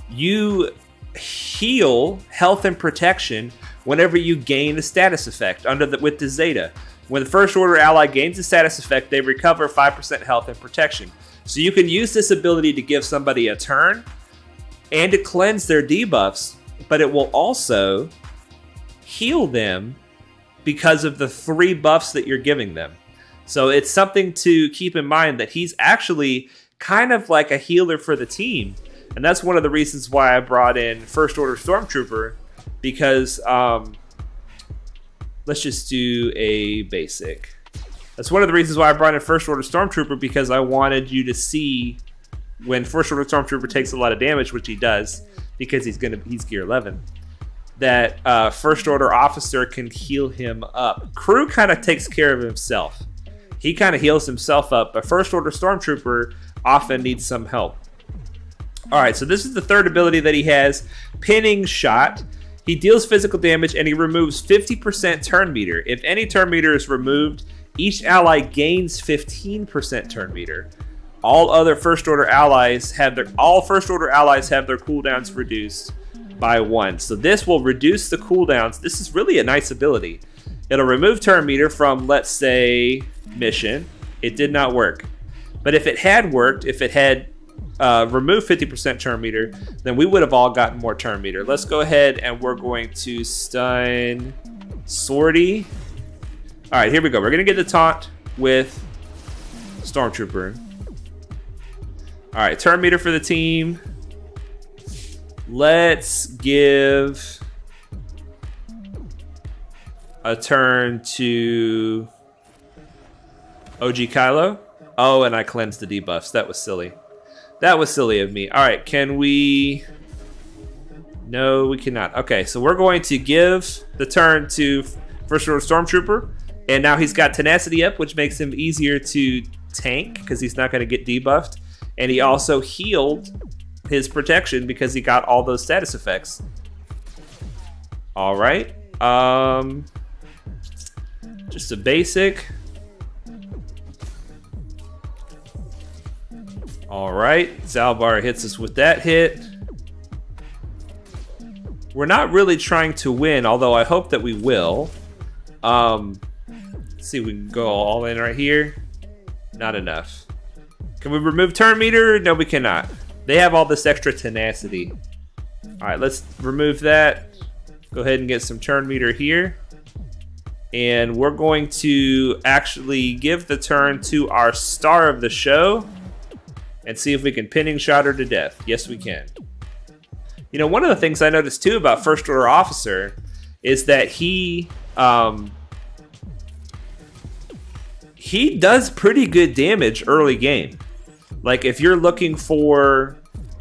you heal health and protection whenever you gain a status effect with the Zeta. When the first order ally gains a status effect, they recover 5% health and protection. So you can use this ability to give somebody a turn and to cleanse their debuffs, but it will also heal them because of the 3 buffs that you're giving them. So it's something to keep in mind that he's actually kind of like a healer for the team. And that's one of the reasons why I brought in First Order Stormtrooper, because let's just do a basic. That's one of the reasons why I brought in First Order Stormtrooper, because I wanted you to see when First Order Stormtrooper takes a lot of damage, which he does, because he's gear 11, that First Order Officer can heal him up. Crew kind of takes care of himself. He kind of heals himself up, but First Order Stormtrooper often needs some help. All right, so this is the third ability that he has, Pinning Shot. He deals physical damage and he removes 50% turn meter. If any turn meter is removed, each ally gains 15% turn meter. All first order allies have their cooldowns reduced by 1. So this will reduce the cooldowns. This is really a nice ability. It'll remove turn meter from, let's say, mission. It did not work. But if it had worked, if it had removed 50% turn meter, then we would have all gotten more turn meter. Let's go ahead and we're going to stun Sortie. All right, here we go. We're going to get the taunt with Stormtrooper. All right, turn meter for the team. Let's give a turn to OG Kylo. Oh, and I cleansed the debuffs. That was silly. That was silly of me. All right, can we... No, we cannot. Okay, so we're going to give the turn to First Order Stormtrooper. And now he's got tenacity up, which makes him easier to tank because he's not going to get debuffed. And he also healed his protection because he got all those status effects. All right. Just a basic. All right, Zalbar hits us with that hit. We're not really trying to win, although I hope that we will. Let's see if we can go all in right here. Not enough. Can we remove turn meter? No, we cannot. They have all this extra tenacity. All right, let's remove that. Go ahead and get some turn meter here. And we're going to actually give the turn to our star of the show and see if we can pinning shot her to death. Yes, we can. You know, one of the things I noticed too about First Order Officer is that he does pretty good damage early game. Like if you're looking for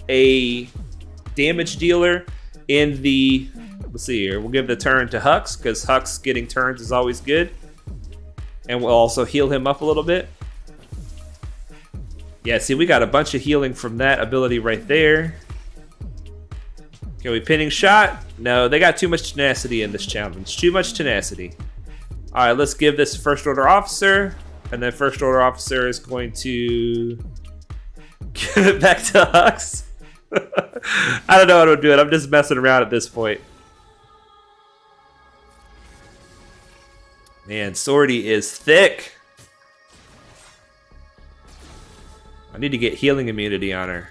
a damage dealer in the, let's see here, we'll give the turn to Hux because Hux getting turns is always good. And we'll also heal him up a little bit. Yeah, see, we got a bunch of healing from that ability right there. Can we pinning shot? No, they got too much tenacity in this challenge. Too much tenacity. All right, let's give this First Order Officer. And then First Order Officer is going to give it back to Hux. I don't know how to do it. I'm just messing around at this point. Man, Swordy is thick. I need to get healing immunity on her.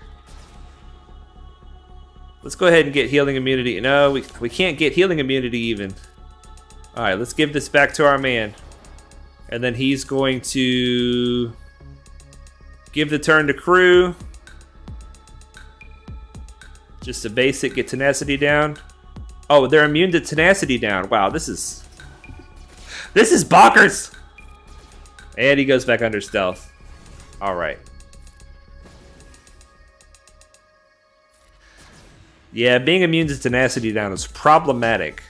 Let's go ahead and get healing immunity. No, we can't get healing immunity even. All right, let's give this back to our man. And then he's going to give the turn to crew. Just a basic, get tenacity down. Oh, they're immune to tenacity down. Wow, this is bonkers. And he goes back under stealth. All right. Yeah, being immune to tenacity down is problematic.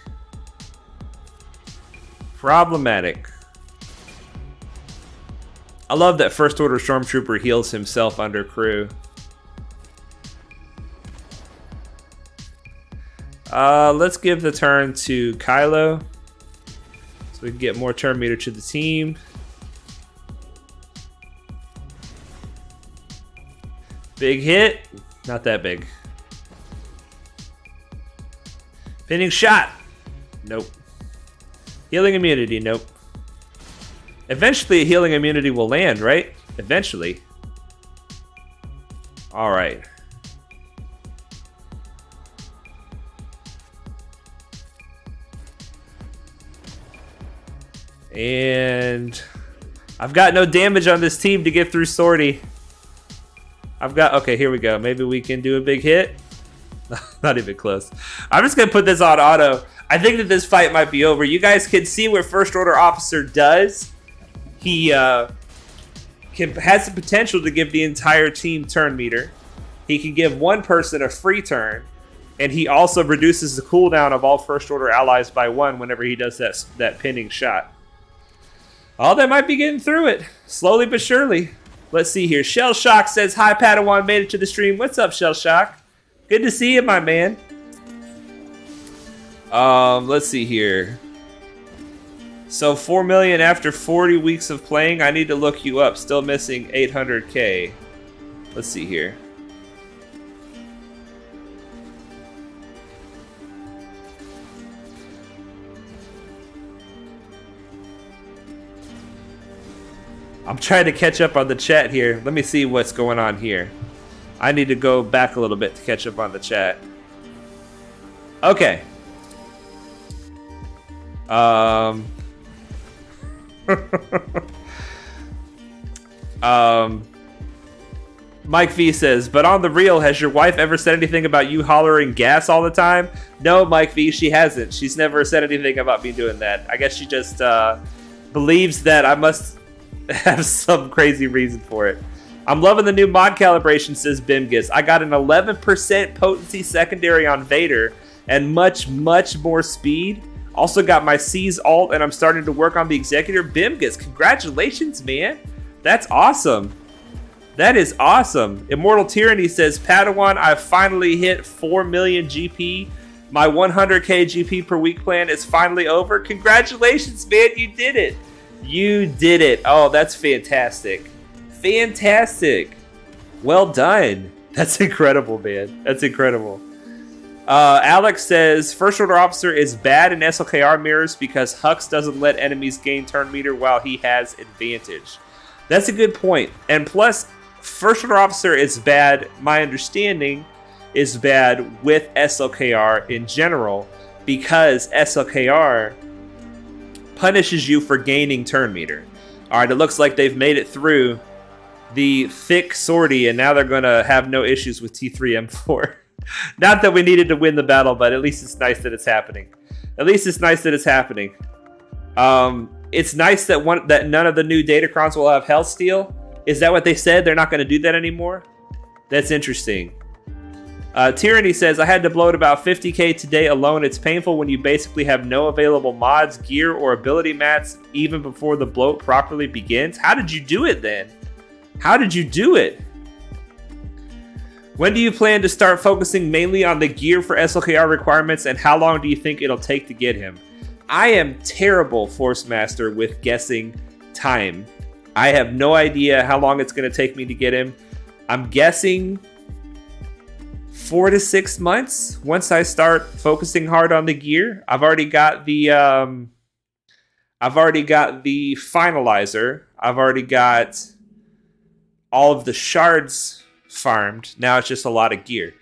Problematic. I love that First Order Stormtrooper heals himself under crew. Let's give the turn to Kylo. So we can get more turn meter to the team. Big hit. Not that big. Pinning shot. Nope. Healing immunity. Nope. Eventually a healing immunity will land, right? Eventually. All right. And I've got no damage on this team to get through Swordy. Okay, here we go. Maybe we can do a big hit. Not even close. I'm just going to put this on auto. I think that this fight might be over. You guys can see what First Order Officer does. He has the potential to give the entire team turn meter. He can give one person a free turn. And he also reduces the cooldown of all First Order allies by 1 whenever he does that pinning shot. Oh, they might be getting through it. Slowly but surely. Let's see here. Shell Shock says, hi, Padawan, made it to the stream. What's up, Shell Shock? Good to see you, my man. Let's see here. So 4 million after 40 weeks of playing. I need to look you up. Still missing 800K. Let's see here. I'm trying to catch up on the chat here. Let me see what's going on here. I need to go back a little bit to catch up on the chat. Okay. Mike V says, but on the real, has your wife ever said anything about you hollering gas all the time? No, Mike V, she hasn't. She's never said anything about me doing that. I guess she just believes that I must have some crazy reason for it. I'm loving the new mod calibration, says Bimgus. I got an 11% potency secondary on Vader and much, much more speed. Also got my C's alt and I'm starting to work on the Executor. Bimgus, congratulations, man. That's awesome. That is awesome. Immortal Tyranny says, Padawan, I've finally hit 4 million GP. My 100k GP per week plan is finally over. Congratulations, man. You did it. You did it. Oh, that's fantastic. Fantastic. Well done. That's incredible, man. That's incredible. Alex says, First Order Officer is bad in SLKR mirrors because Hux doesn't let enemies gain turn meter while he has advantage. That's a good point. And plus, First Order Officer is bad, my understanding, is bad with SLKR in general because SLKR punishes you for gaining turn meter. Alright, it looks like they've made it through the thick sortie and now they're going to have no issues with T3M4. Not that we needed to win the battle, but at least it's nice that it's happening. At least it's nice that it's happening. It's nice that that none of the new Datacrons will have health steal. Is that what they said? They're not going to do that anymore? That's interesting. Tyranny says, I had to bloat about 50k today alone. It's painful when you basically have no available mods, gear, or ability mats even before the bloat properly begins. How did you do it then? How did you do it? When do you plan to start focusing mainly on the gear for SLKR requirements, and how long do you think it'll take to get him? I am terrible, Force Master, with guessing time. I have no idea how long it's going to take me to get him. I'm guessing 4 to 6 months once I start focusing hard on the gear. I've already got the finalizer. I've already got all of the shards farmed. Now it's just a lot of gear.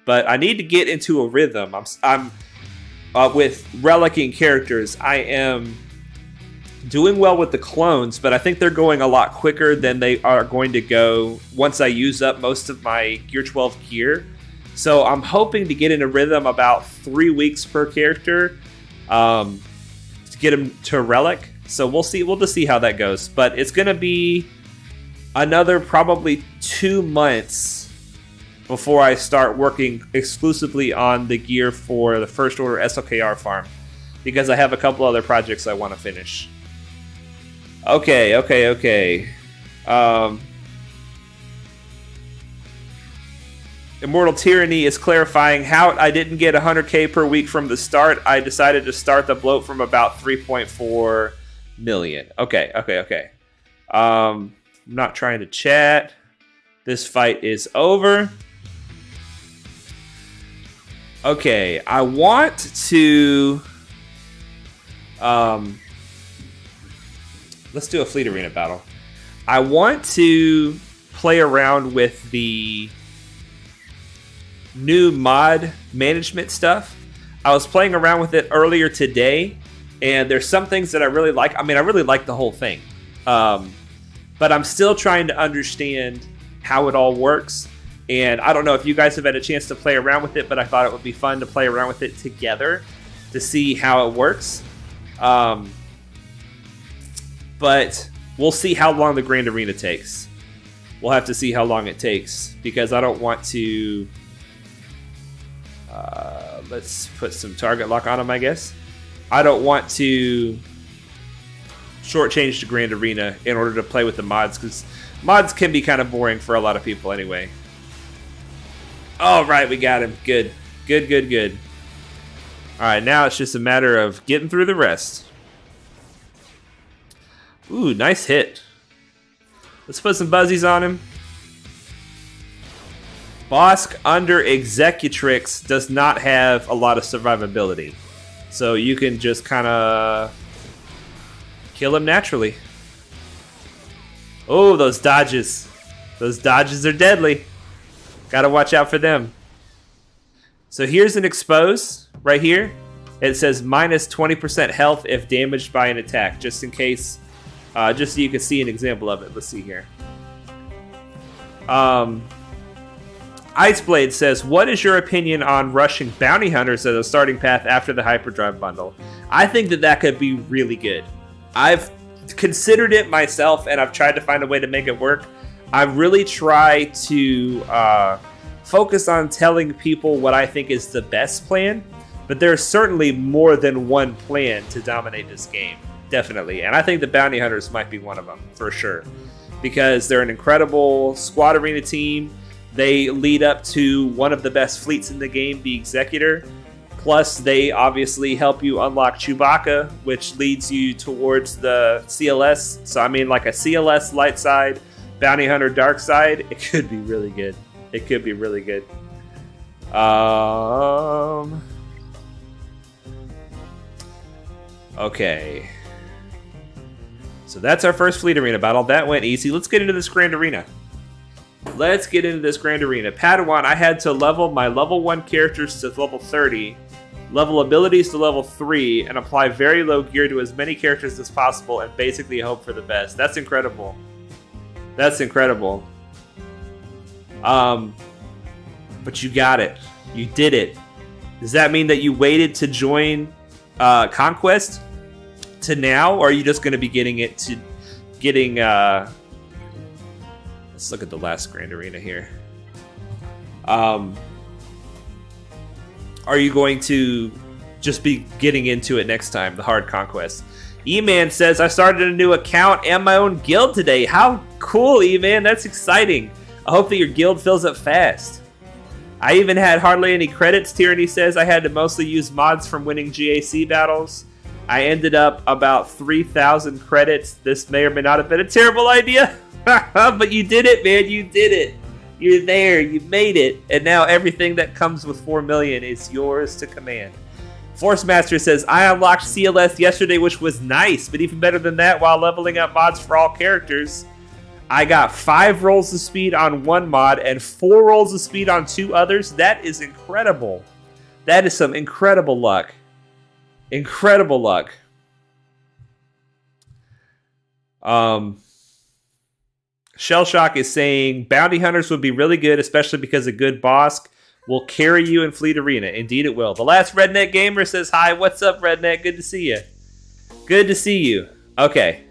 But I need to get into a rhythm. I'm with relicing characters. I am doing well with the clones, but I think they're going a lot quicker than they are going to go once I use up most of my Gear 12 gear. So I'm hoping to get in a rhythm about 3 weeks per character to get them to Relic. So we'll see. We'll just see how that goes. But it's going to be another probably 2 months before I start working exclusively on the gear for the First Order SLKR farm, because I have a couple other projects I want to finish. Okay. Immortal Tyranny is clarifying how I didn't get 100k per week from the start. I decided to start the bloat from about 3.4 million. Okay. I'm not trying to chat. This fight is over. Okay, I want to let's do a Fleet Arena battle. I want to play around with the new mod management stuff. I was playing around with it earlier today, and there's some things that I really like. I mean, I really like the whole thing. But I'm still trying to understand how it all works. And I don't know if you guys have had a chance to play around with it, but I thought it would be fun to play around with it together to see how it works. But we'll see how long the Grand Arena takes. We'll have to see how long it takes, because I don't want to... let's put some target lock on him, I guess. I don't want to shortchange the Grand Arena in order to play with the mods, because mods can be kind of boring for a lot of people anyway. All right, we got him. Good. All right, now it's just a matter of getting through the rest. Ooh, nice hit. Let's put some buzzies on him. Bosk under Executrix does not have a lot of survivability, so you can just kind of kill him naturally. Oh, those dodges. Those dodges are deadly. Gotta watch out for them. So here's an expose right here. It says minus 20% health if damaged by an attack, just in case, just so you can see an example of it. Let's see here. Iceblade says, what is your opinion on rushing bounty hunters as a starting path after the hyperdrive bundle? I think that could be really good. I've considered it myself, and I've tried to find a way to make it work. I really try to focus on telling people what I think is the best plan, but there's certainly more than one plan to dominate this game, definitely. And I think the bounty hunters might be one of them, for sure, because they're an incredible squad arena team. They lead up to one of the best fleets in the game, the Executor. Plus, they obviously help you unlock Chewbacca, which leads you towards the CLS. So, I mean, like a CLS light side, Bounty Hunter dark side, it could be really good. It could be really good. Okay. So that's our first Fleet Arena battle. That went easy. Let's get into this Grand Arena. Padawan, I had to level my level 1 characters to level 30, level abilities to level 3, and apply very low gear to as many characters as possible and basically hope for the best. That's incredible. But you got it. You did it. Does that mean that you waited to join Conquest to now, or are you just going to be getting let's look at the last Grand Arena here. Are you going to just be getting into it next time, the hard Conquest? E-Man says, I started a new account and my own guild today. How cool, E-Man. That's exciting. I hope that your guild fills up fast. I even had hardly any credits. Tyranny says I had to mostly use mods from winning GAC battles. I ended up about 3,000 credits. This may or may not have been a terrible idea. But you did it, man. You did it. You're there. You made it. And now everything that comes with 4 million is yours to command. Force Master says, I unlocked CLS yesterday, which was nice. But even better than that, while leveling up mods for all characters, I got 5 rolls of speed on one mod and 4 rolls of speed on 2 others. That is incredible. That is some incredible luck. Incredible luck. Shell Shock is saying Bounty Hunters would be really good, especially because a good boss will carry you in Fleet Arena. Indeed it will. The last Redneck Gamer says, hi, what's up, Redneck? Good to see you. Good to see you. Okay.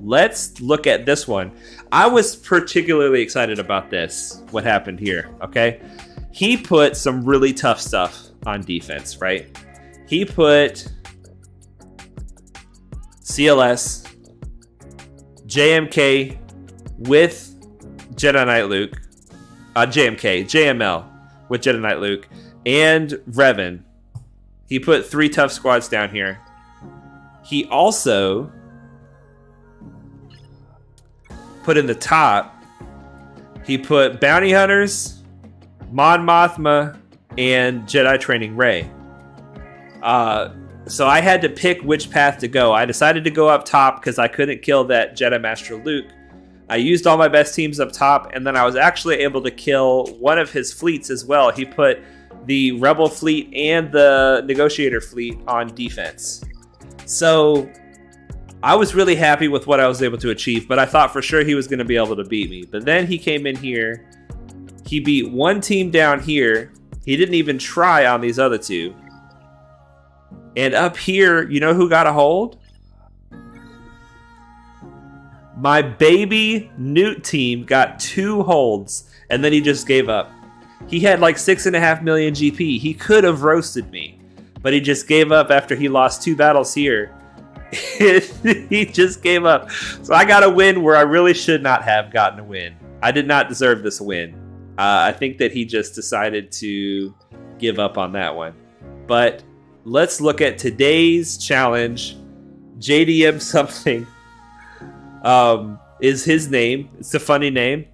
Let's look at this one. I was particularly excited about this, what happened here, okay? He put some really tough stuff on defense, right? He put CLS, JMK with Jedi Knight Luke, JML with Jedi Knight Luke, and Revan. He put 3 tough squads down here. He also put in the top, he put Bounty Hunters, Mon Mothma, and Jedi Training Rey. So I had to pick which path to go. I decided to go up top because I couldn't kill that Jedi Master Luke. I used all my best teams up top, and then I was actually able to kill one of his fleets as well. He put the Rebel fleet and the Negotiator fleet on defense. So I was really happy with what I was able to achieve, but I thought for sure he was going to be able to beat me. But then he came in here. He beat one team down here. He didn't even try on these other 2. And up here, you know who got a hold? My baby Newt team got 2 holds, and then he just gave up. He had like 6.5 million GP. He could have roasted me, but he just gave up after he lost 2 battles here. He just gave up. So I got a win where I really should not have gotten a win. I did not deserve this win. I think that he just decided to give up on that one. But let's look at today's challenge. JDM something is his name. It's a funny name.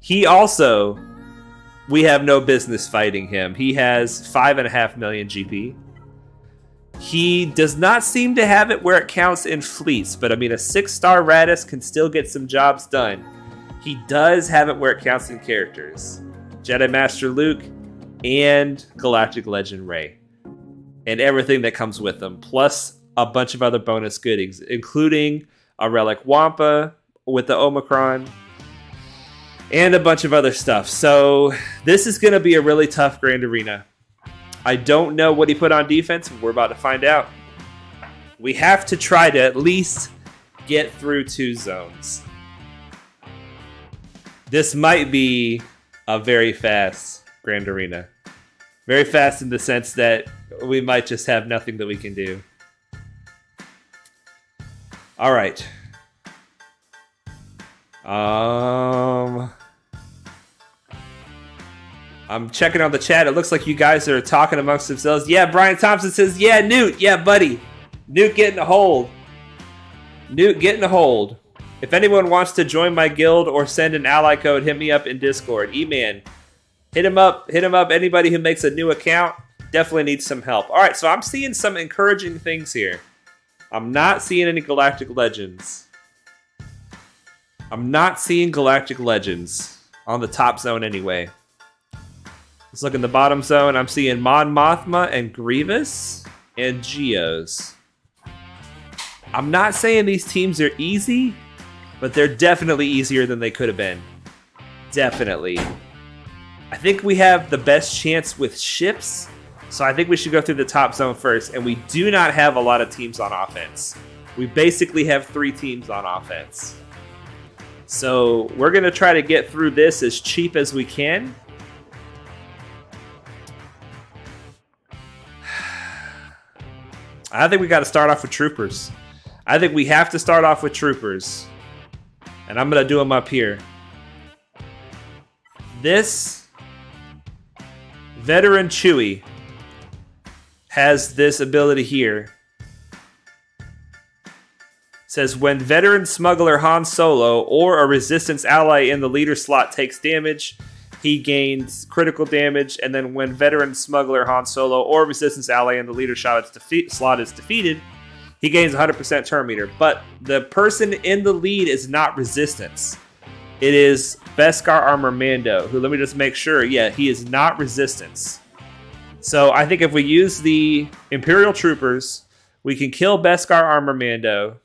He also, we have no business fighting him. He has 5.5 million GP. He does not seem to have it where it counts in fleets, but I mean, a 6-star Radis can still get some jobs done. He does have it where it counts in characters. Jedi Master Luke and Galactic Legend Rey. And everything that comes with them, plus a bunch of other bonus goodies, including a Relic Wampa with the Omicron, and a bunch of other stuff. So this is going to be a really tough Grand Arena. I don't know what he put on defense, but we're about to find out. We have to try to at least get through 2 zones. This might be a very fast Grand Arena. Very fast in the sense that we might just have nothing that we can do. All right. I'm checking on the chat. It looks like you guys are talking amongst themselves. Yeah, Brian Thompson says, yeah, Newt. Yeah, buddy. Newt getting a hold. Newt getting a hold. If anyone wants to join my guild or send an ally code, hit me up in Discord. E-Man, hit him up. Hit him up. Anybody who makes a new account definitely needs some help. All right, so I'm seeing some encouraging things here. I'm not seeing any Galactic Legends. I'm not seeing Galactic Legends on the top zone anyway. Let's look in the bottom zone. I'm seeing Mon Mothma and Grievous and Geos. I'm not saying these teams are easy, but they're definitely easier than they could have been. Definitely. I think we have the best chance with ships, so I think we should go through the top zone first, and we do not have a lot of teams on offense. We basically have 3 teams on offense. So we're going to try to get through this as cheap as we can. I think we got to start off with troopers. I think we have to start off with troopers. And I'm going to do them up here. This veteran Chewie has this ability here. It says when veteran smuggler Han Solo or a resistance ally in the leader slot takes damage, he gains critical damage, and then when veteran smuggler Han Solo or resistance ally in the leader slot is defeated, he gains 100% turn meter. But the person in the lead is not resistance. It is Beskar Armor Mando, who, let me just make sure, yeah, he is not resistance. So I think if we use the Imperial Troopers, we can kill Beskar Armor Mando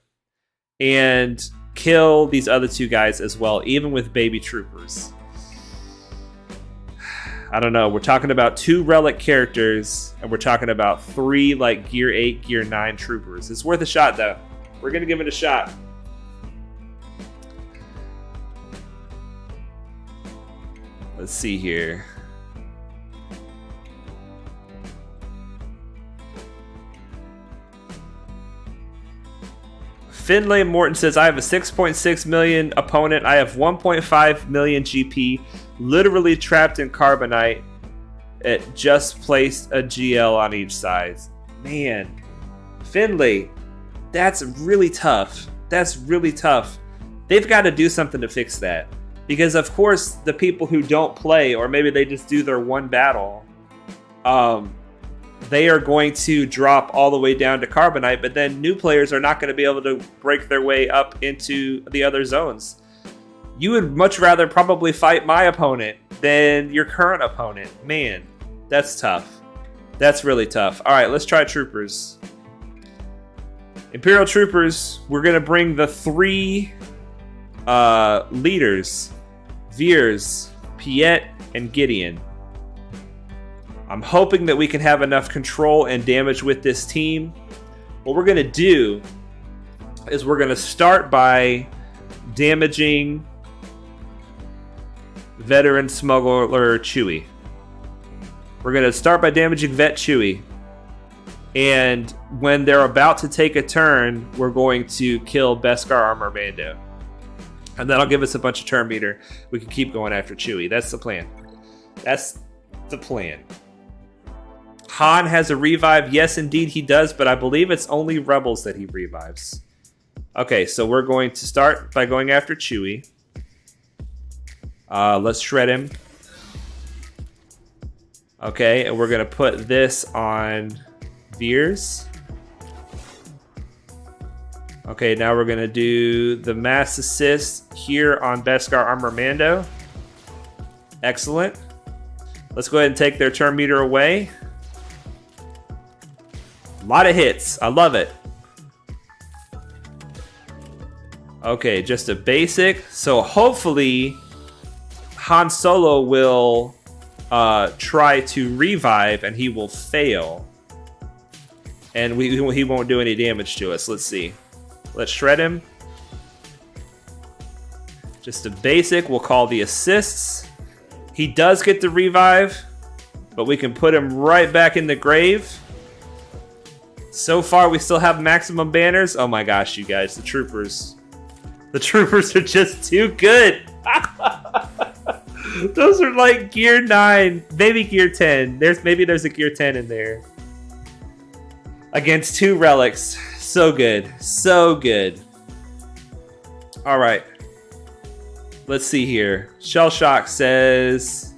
and kill these other 2 guys as well, even with baby troopers. I don't know. We're talking about 2 Relic characters, and we're talking about 3 like Gear 8, Gear 9 troopers. It's worth a shot, though. We're going to give it a shot. Let's see here. Finlay Morton says, I have a 6.6 million opponent. I have 1.5 million GP, literally trapped in Carbonite. It just placed a GL on each side. Man, Finlay, that's really tough. That's really tough. They've got to do something to fix that. Because, of course, the people who don't play, or maybe they just do their one battle, they are going to drop all the way down to Carbonite, but then new players are not going to be able to break their way up into the other zones. You would much rather probably fight my opponent than your current opponent. Man, that's tough. That's really tough. All right, let's try troopers. Imperial troopers, we're going to bring the 3 leaders, Veers, Piet, and Gideon. I'm hoping that we can have enough control and damage with this team. What we're going to do is we're going to start by damaging veteran smuggler Chewie. We're going to start by damaging Vet Chewie. And when they're about to take a turn, we're going to kill Beskar Armor Mando. And that'll give us a bunch of turn meter. We can keep going after Chewie. That's the plan. That's the plan. Han has a revive. Yes, indeed he does, but I believe it's only Rebels that he revives. Okay, so we're going to start by going after Chewie. Let's shred him. Okay, and we're going to put this on Veers. Okay, now we're going to do the mass assist here on Beskar Armor Mando. Excellent. Let's go ahead and take their turn meter away. A lot of hits. I love it. Okay, just a basic. So hopefully Han Solo will try to revive and he will fail. And he won't do any damage to us. Let's see. Let's shred him. Just a basic. We'll call the assists. He does get the revive, but we can put him right back in the grave. So far, we still have maximum banners. Oh my gosh, you guys, the troopers. The troopers are just too good. Those are like gear 9, maybe gear 10. There's a gear 10 in there. Against 2 relics. So good. So good. Alright. Let's see here. Shell Shock says...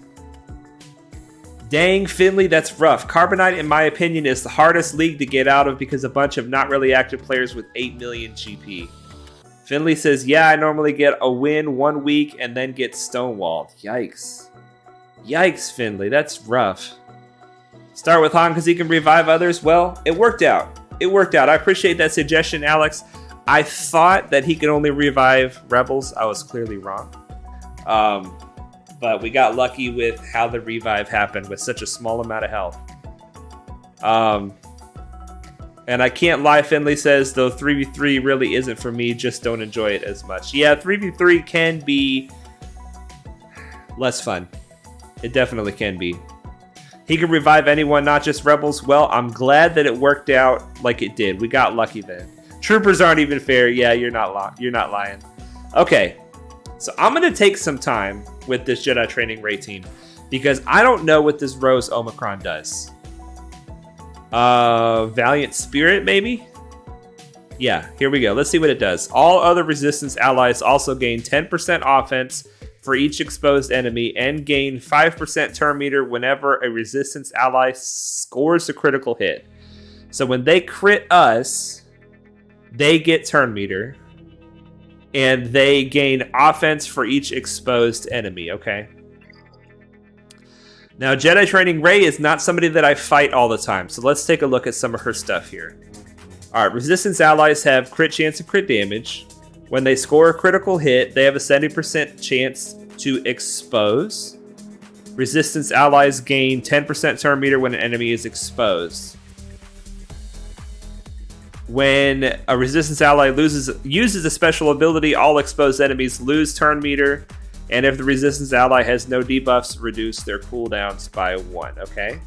Dang, Finley, that's rough. Carbonite, in my opinion, is the hardest league to get out of because a bunch of not really active players with 8 million GP. Finley says, yeah, I normally get a win 1 week and then get stonewalled. Yikes. Yikes, Finley, that's rough. Start with Han because he can revive others. Well, it worked out. It worked out. I appreciate that suggestion, Alex. I thought that he could only revive rebels. I was clearly wrong. But we got lucky with how the revive happened with such a small amount of health. And I can't lie, Finley says, though 3v3 really isn't for me, just don't enjoy it as much. Yeah, 3v3 can be less fun. It definitely can be. He can revive anyone, not just rebels. Well, I'm glad that it worked out like it did. We got lucky then. Troopers aren't even fair. Yeah, you're not lying. Okay, so I'm going to take some time with this Jedi Training Ray team because I don't know what this Rose Omicron does. Valiant Spirit, maybe? Yeah, here we go. Let's see what it does. All other Resistance allies also gain 10% offense for each exposed enemy and gain 5% turn meter whenever a Resistance ally scores a critical hit. So when they crit us, they get turn meter and they gain offense for each exposed enemy, okay? Now, Jedi Training Ray is not somebody that I fight all the time, so let's take a look at some of her stuff here. Alright, Resistance allies have crit chance and crit damage. When they score a critical hit, they have a 70% chance to expose. Resistance allies gain 10% turn meter when an enemy is exposed. When a Resistance ally uses a special ability, all exposed enemies lose turn meter. And if the Resistance ally has no debuffs, reduce their cooldowns by 1, okay?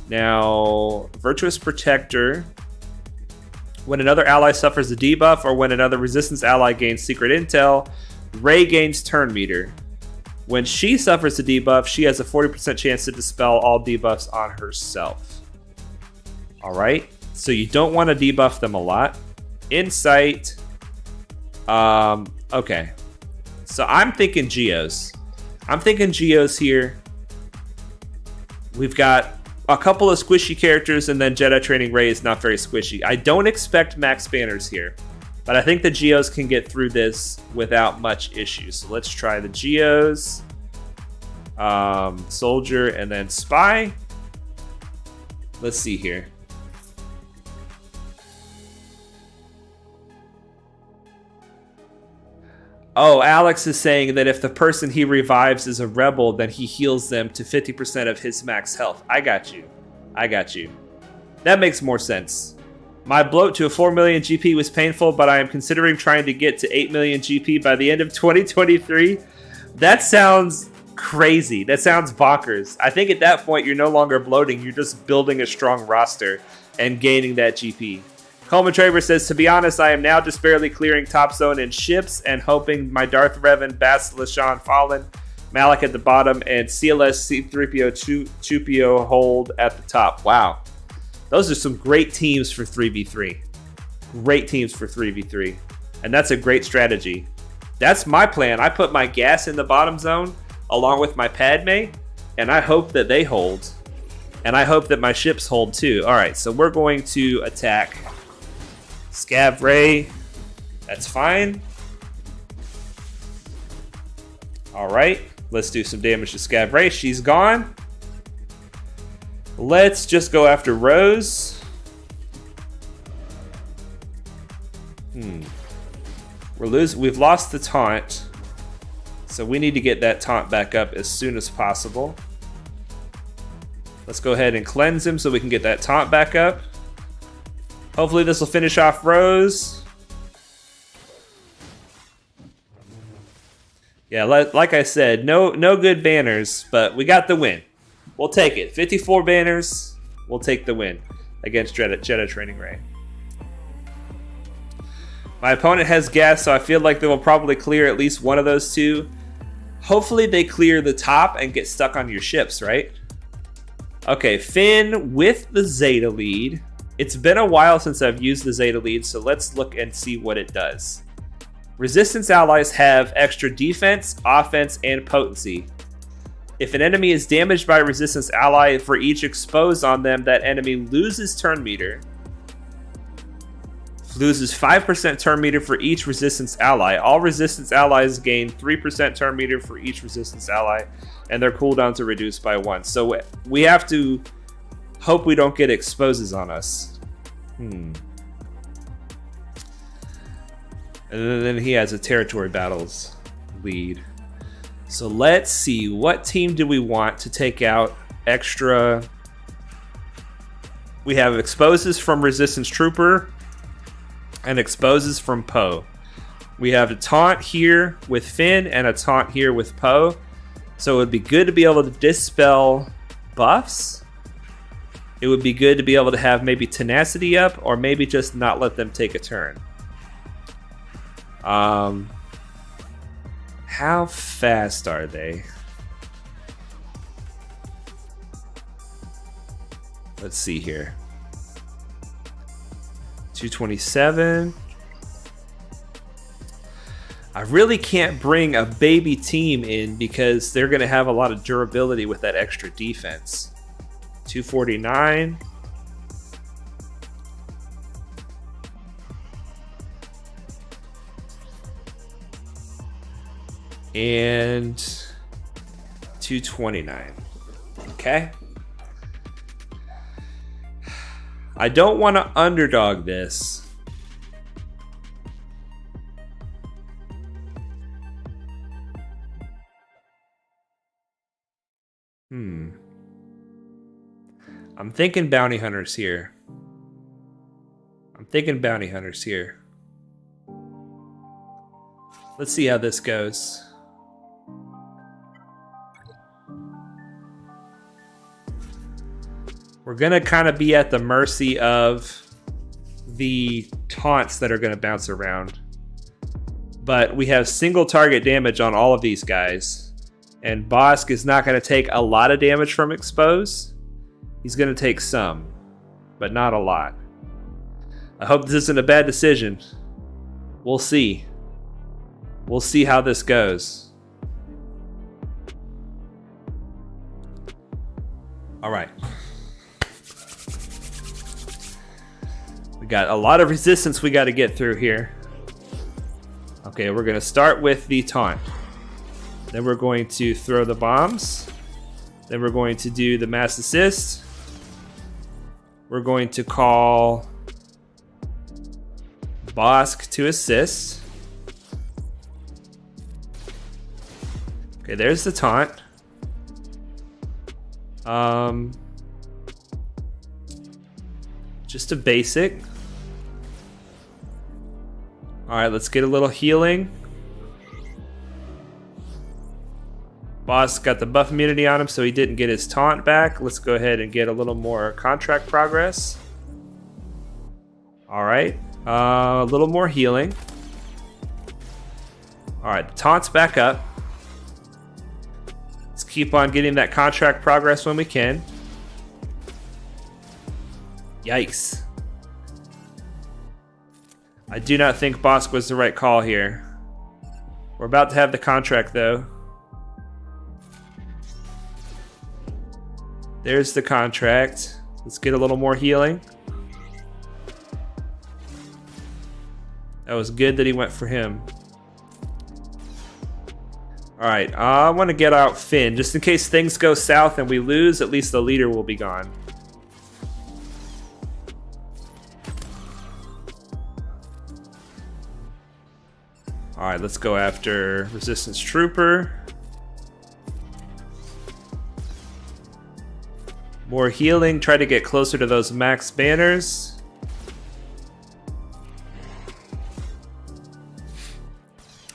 Now, Virtuous Protector. When another ally suffers a debuff or when another Resistance ally gains secret intel, Rey gains turn meter. When she suffers a debuff, she has a 40% chance to dispel all debuffs on herself. Alright, so you don't want to debuff them a lot. Insight. Okay. So I'm thinking Geos. I'm thinking Geos here. We've got a couple of squishy characters, and then Jedi Training Ray is not very squishy. I don't expect max banners here, but I think the Geos can get through this without much issue. So let's try the Geos. Soldier and then Spy. Let's see here. Oh, Alex is saying that if the person he revives is a rebel, then he heals them to 50% of his max health. I got you. That makes more sense. My bloat to a 4 million GP was painful, but I am considering trying to get to 8 million GP by the end of 2023. That sounds crazy. That sounds bonkers. I think at that point, you're no longer bloating. You're just building a strong roster and gaining that GP. Coleman Traver says, to be honest, I am now just barely clearing top zone in ships and hoping my Darth Revan, Basilishan Fallen, Malak at the bottom, and CLS C3PO 2PO hold at the top. Wow. Those are some great teams for 3v3. Great teams for 3v3. And that's a great strategy. That's my plan. I put my gas in the bottom zone along with my Padme, and I hope that they hold. And I hope that my ships hold too. All right, so we're going to attack Scav Ray. That's fine. Alright, let's do some damage to Scav Ray. She's gone. Let's just go after Rose. We've lost the taunt, so we need to get that taunt back up as soon as possible. Let's go ahead and cleanse him so we can get that taunt back up. Hopefully this will finish off Rose. Yeah, like I said, no good banners, but we got the win. We'll take it. 54 banners, we'll take the win against Jedi Training Ray. My opponent has gas, so I feel like they will probably clear at least one of those two. Hopefully they clear the top and get stuck on your ships, right? Okay, Finn with the Zeta lead. It's been a while since I've used the Zeta lead, so let's look and see what it does. Resistance allies have extra defense, offense, and potency. If an enemy is damaged by a resistance ally, for each exposed on them, that enemy loses turn meter. Loses 5% turn meter for each resistance ally. All resistance allies gain 3% turn meter for each resistance ally, and their cooldowns are reduced by 1. So we have to hope we don't get exposes on us. And then he has a territory battles lead. So let's see, what team do we want to take out extra? We have exposes from Resistance Trooper and exposes from Poe. We have a taunt here with Finn and a taunt here with Poe. So it would be good to be able to dispel buffs. It would be good to be able to have maybe tenacity up, or maybe just not let them take a turn. How fast are they? Let's see here. 227. I really can't bring a baby team in because they're going to have a lot of durability with that extra defense. 249. And 229. Okay. I don't want to underdog this. I'm thinking bounty hunters here. Let's see how this goes. We're going to kind of be at the mercy of the taunts that are going to bounce around. But we have single target damage on all of these guys. And Bosk is not going to take a lot of damage from Expose. He's going to take some, but not a lot. I hope this isn't a bad decision. We'll see. We'll see how this goes. All right. We got a lot of resistance we got to get through here. Okay, we're going to start with the taunt. Then we're going to throw the bombs. Then we're going to do the mass assist. We're going to call Bosk to assist. Okay, there's the taunt. Just a basic. Alright, let's get a little healing. Bosk got the buff immunity on him, so he didn't get his taunt back. Let's go ahead and get a little more contract progress. Alright, a little more healing. Alright, the taunt's back up. Let's keep on getting that contract progress when we can. Yikes. I do not think Bosk was the right call here. We're about to have the contract though. There's the contract. Let's get a little more healing. That was good that he went for him. Alright, I want to get out Finn. Just in case things go south and we lose, at least the leader will be gone. Alright, let's go after Resistance Trooper. More healing, try to get closer to those max banners.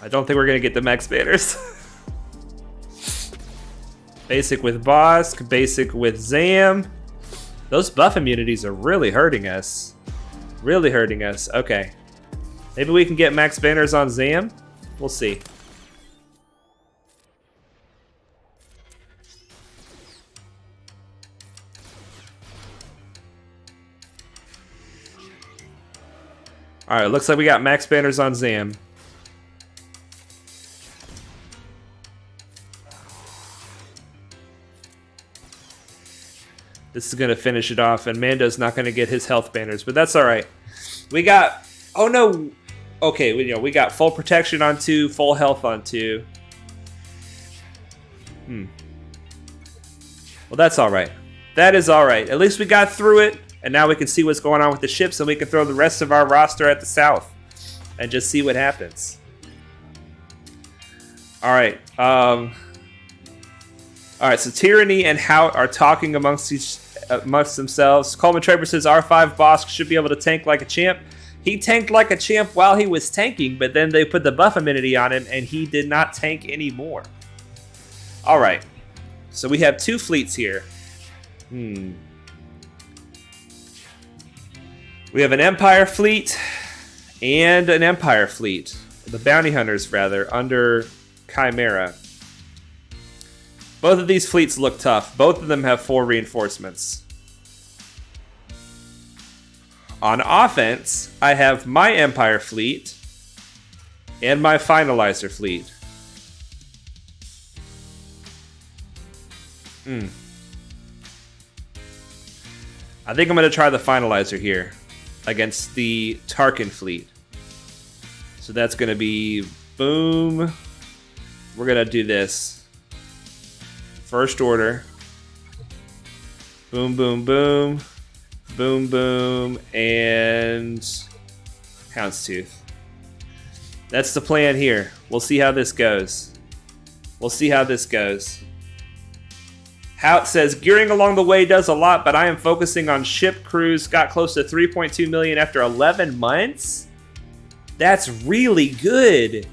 I don't think we're gonna get the max banners. Basic with Bosk, basic with Zam. Those buff immunities are really hurting us. Really hurting us. Okay. Maybe we can get max banners on Zam? We'll see. Alright, looks like we got max banners on Zam. This is going to finish it off, and Mando's not going to get his health banners, but that's alright. We got... Oh no! Okay, we got full protection on 2, full health on 2. Well, that's alright. That is alright. At least we got through it, and now we can see what's going on with the ships, and we can throw the rest of our roster at the south and just see what happens. Alright, Alright, so Tyranny and Hout are talking amongst themselves. Coleman Traper says R5 Bosk should be able to tank like a champ. He tanked like a champ while he was tanking, but then they put the buff immunity on him, and he did not tank anymore. Alright, so we have 2 fleets here. We have an Empire fleet and an Empire fleet. The Bounty Hunters, rather, under Chimera. Both of these fleets look tough. Both of them have 4 reinforcements. On offense, I have my Empire fleet and my Finalizer fleet. I think I'm going to try the Finalizer here against the Tarkin fleet. So that's going to be boom. We're going to do this. First order. Boom, boom, boom. Boom, boom. And Houndstooth. That's the plan here. We'll see how this goes. Hout says, gearing along the way does a lot, but I am focusing on ship crews. Got close to 3.2 million after 11 months? That's really good.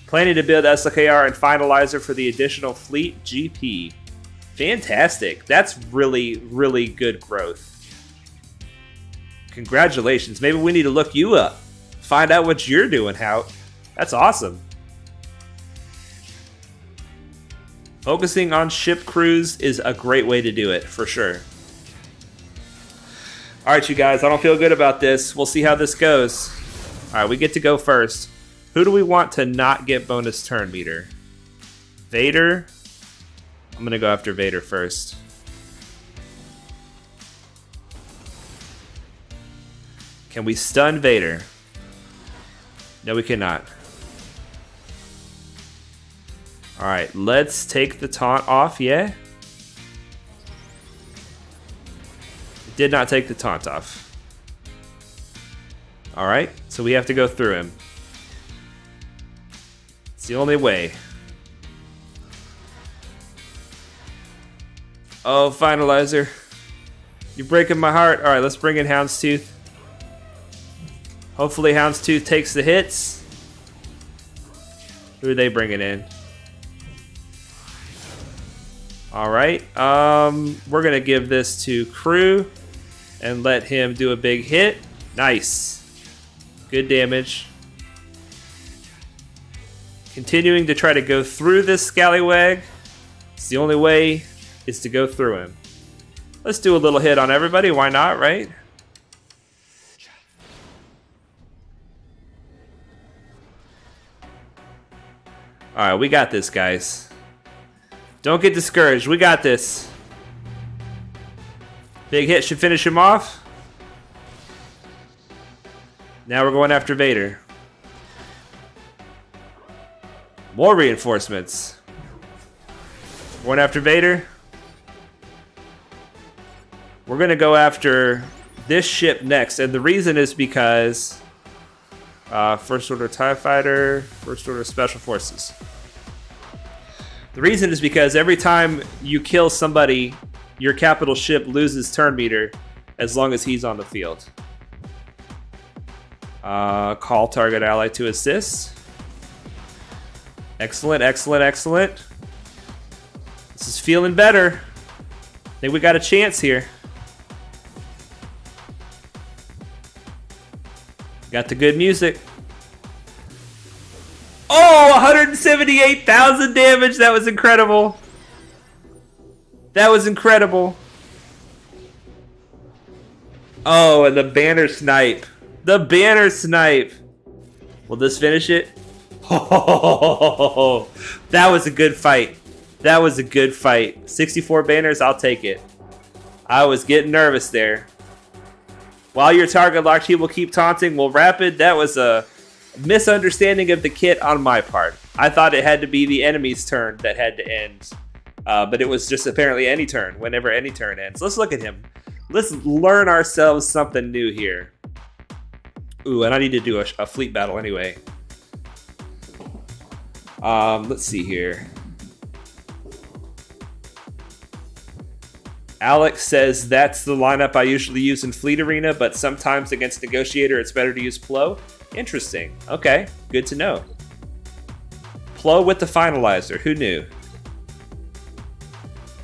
Planning to build SLKR and Finalizer for the additional fleet GP. Fantastic. That's really, really good growth. Congratulations. Maybe we need to look you up. Find out what you're doing, Hout. That's awesome. Focusing on ship crews is a great way to do it, for sure. Alright, you guys, I don't feel good about this. We'll see how this goes. Alright, we get to go first. Who do we want to not get bonus turn meter? Vader? I'm going to go after Vader first. Can we stun Vader? No, we cannot. Alright, let's take the taunt off, yeah? Did not take the taunt off. Alright, so we have to go through him. It's the only way. Oh, Finalizer. You're breaking my heart. Alright, let's bring in Houndstooth. Hopefully Houndstooth takes the hits. Who are they bringing in? Alright, we're going to give this to Crew and let him do a big hit. Nice. Good damage. Continuing to try to go through this scallywag. It's the only way is to go through him. Let's do a little hit on everybody. Why not, right? Alright, we got this, guys. Don't get discouraged. We got this. Big hit should finish him off. Now we're going after Vader. More reinforcements. Going after Vader. We're going to go after this ship next. And the reason is because First Order TIE Fighter, First Order Special Forces. The reason is because every time you kill somebody, your capital ship loses turn meter as long as he's on the field. Call target ally to assist. Excellent, excellent, excellent. This is feeling better. I think we got a chance here. Got the good music. Oh, 178,000 damage. That was incredible. That was incredible. Oh, and the banner snipe. The banner snipe. Will this finish it? Oh, that was a good fight. That was a good fight. 64 banners, I'll take it. I was getting nervous there. While your target locked, he will keep taunting. Well, Rapid, that was a misunderstanding of the kit on my part. I thought it had to be the enemy's turn that had to end. But it was just apparently any turn, whenever any turn ends. Let's look at him. Let's learn ourselves something new here. Ooh, and I need to do a fleet battle anyway. Let's see here. Alex says that's the lineup I usually use in Fleet Arena, but sometimes against Negotiator it's better to use Plo. Interesting. Okay, good to know. Plo with the Finalizer, who knew?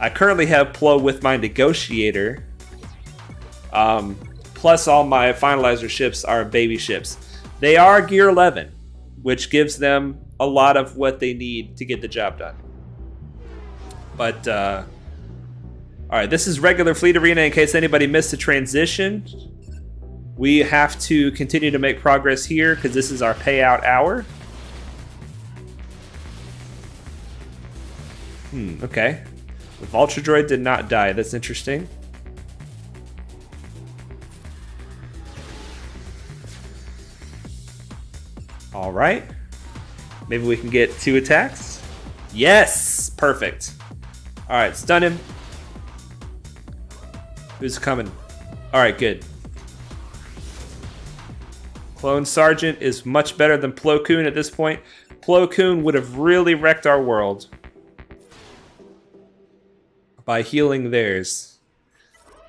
I currently have Plo with my Negotiator. Plus all my Finalizer ships are baby ships. They are Gear 11, which gives them a lot of what they need to get the job done. But, alright, this is regular Fleet Arena in case anybody missed the transition. We have to continue to make progress here because this is our payout hour. Okay. The Vulture Droid did not die. That's interesting. Alright. Maybe we can get 2 attacks. Yes! Perfect. Alright, stun him. Who's coming? Alright, good. Clone Sergeant is much better than Plo Koon at this point. Plo Koon would have really wrecked our world by healing theirs.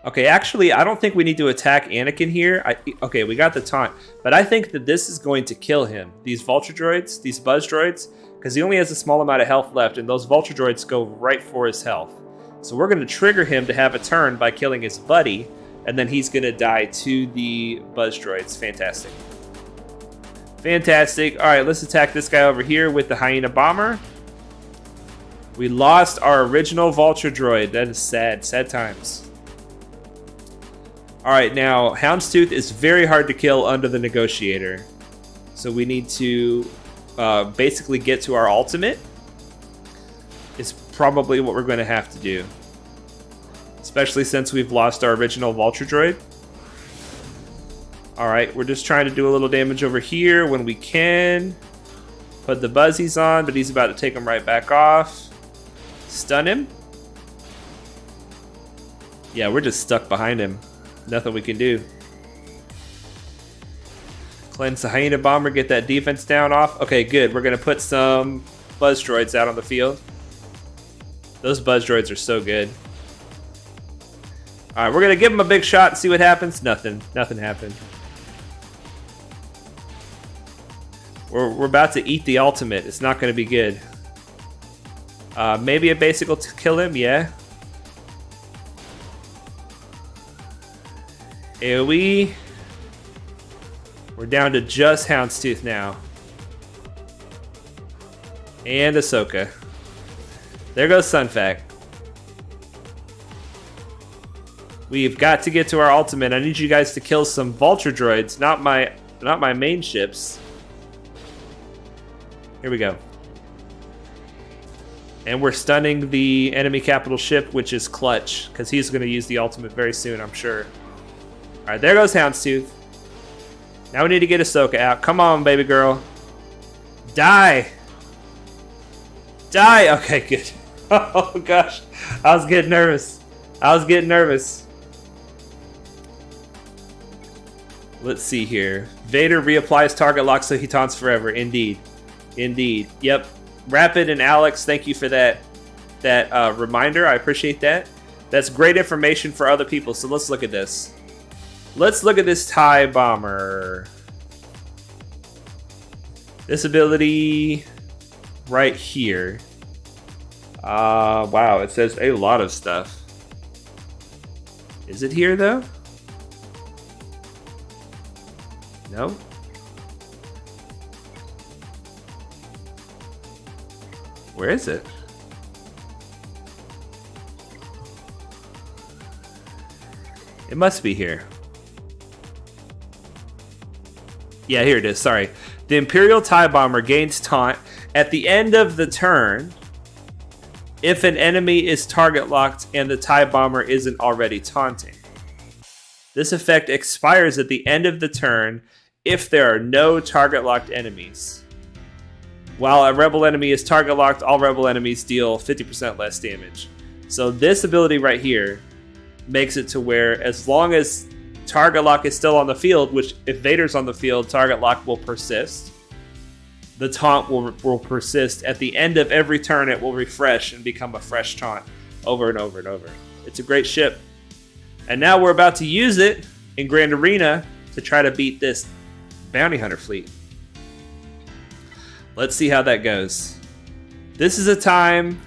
Okay, actually, I don't think we need to attack Anakin here. Okay, we got the taunt. But I think that this is going to kill him. These Vulture Droids, these Buzz Droids, because he only has a small amount of health left, and those Vulture Droids go right for his health. So we're going to trigger him to have a turn by killing his buddy, and then he's going to die to the Buzz Droids. Fantastic. Fantastic. All right, let's attack this guy over here with the Hyena Bomber. We lost our original Vulture Droid. That is sad. Sad times. All right, now Houndstooth is very hard to kill under the Negotiator. So we need to basically get to our ultimate. It's probably what we're going to have to do. Especially since we've lost our original Vulture Droid. Alright, we're just trying to do a little damage over here when we can. Put the Buzzies on, but he's about to take them right back off. Stun him. Yeah, we're just stuck behind him. Nothing we can do. Cleanse the Hyena Bomber, get that defense down off. Okay, good. We're going to put some Buzz Droids out on the field. Those Buzz Droids are so good. Alright, we're going to give him a big shot and see what happens. Nothing. Nothing happened. We're about to eat the ultimate. It's not going to be good. Maybe a basic will kill him. Yeah. AoE. We're down to just Houndstooth now. And Ahsoka. There goes Sunfac. We've got to get to our ultimate. I need you guys to kill some Vulture Droids, not my main ships. Here we go. And we're stunning the enemy capital ship, which is clutch, because he's going to use the ultimate very soon, I'm sure. Alright, there goes Houndstooth. Now we need to get Ahsoka out. Come on, baby girl. Die! Die! Okay, good. Oh, gosh. I was getting nervous. Let's see here. Vader reapplies target lock so he taunts forever. Indeed. Indeed. Yep. Rapid and Alex, thank you for that reminder. I appreciate that. That's great information for other people. So let's look at this. Let's look at this TIE Bomber. This ability right here. Wow, it says a lot of stuff. Is it here though? No? Where is it? It must be here. Yeah, here it is. Sorry. The Imperial TIE Bomber gains taunt at the end of the turn if an enemy is target locked and the TIE Bomber isn't already taunting. This effect expires at the end of the turn if there are no target locked enemies. While a rebel enemy is target locked, all rebel enemies deal 50% less damage. So this ability right here makes it to where as long as target lock is still on the field, which if Vader's on the field, target lock will persist. The taunt will persist. At the end of every turn, it will refresh and become a fresh taunt over and over and over. It's a great ship. And now we're about to use it in Grand Arena to try to beat this bounty hunter fleet. Let's see how that goes. This is a time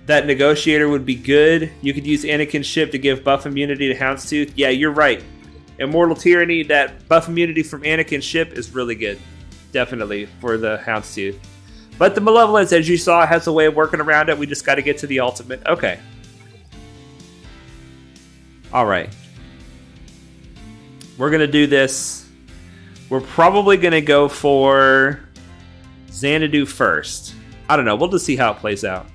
that Negotiator would be good. You could use Anakin's ship to give buff immunity to Houndstooth. Yeah, you're right. Immortal Tyranny, that buff immunity from Anakin's ship is really good. Definitely for the Houndstooth. But the Malevolence, as you saw, has a way of working around it. We just got to get to the ultimate. Okay. Alright. We're going to do this. We're probably going to go for Xanadu first. I don't know. We'll just see how it plays out.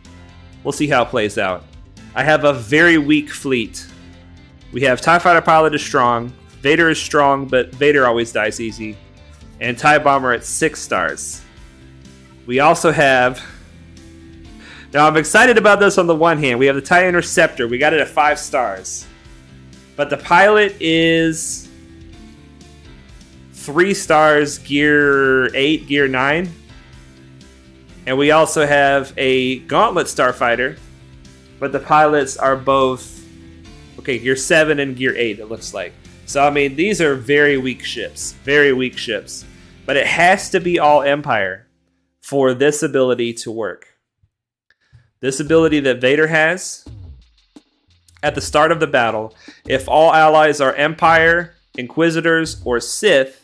We'll see how it plays out. I have a very weak fleet. We have TIE Fighter Pilot is strong. Vader is strong, but Vader always dies easy. And TIE Bomber at 6 stars. We also have... Now, I'm excited about this on the one hand. We have the TIE Interceptor. We got it at 5 stars. But the pilot is 3 stars, gear 8, gear 9. And we also have a Gauntlet Starfighter. But the pilots are both... Okay, gear 7 and gear 8, it looks like. So, I mean, these are very weak ships. Very weak ships. But it has to be all Empire for this ability to work. This ability that Vader has, at the start of the battle, if all allies are Empire, Inquisitors, or Sith,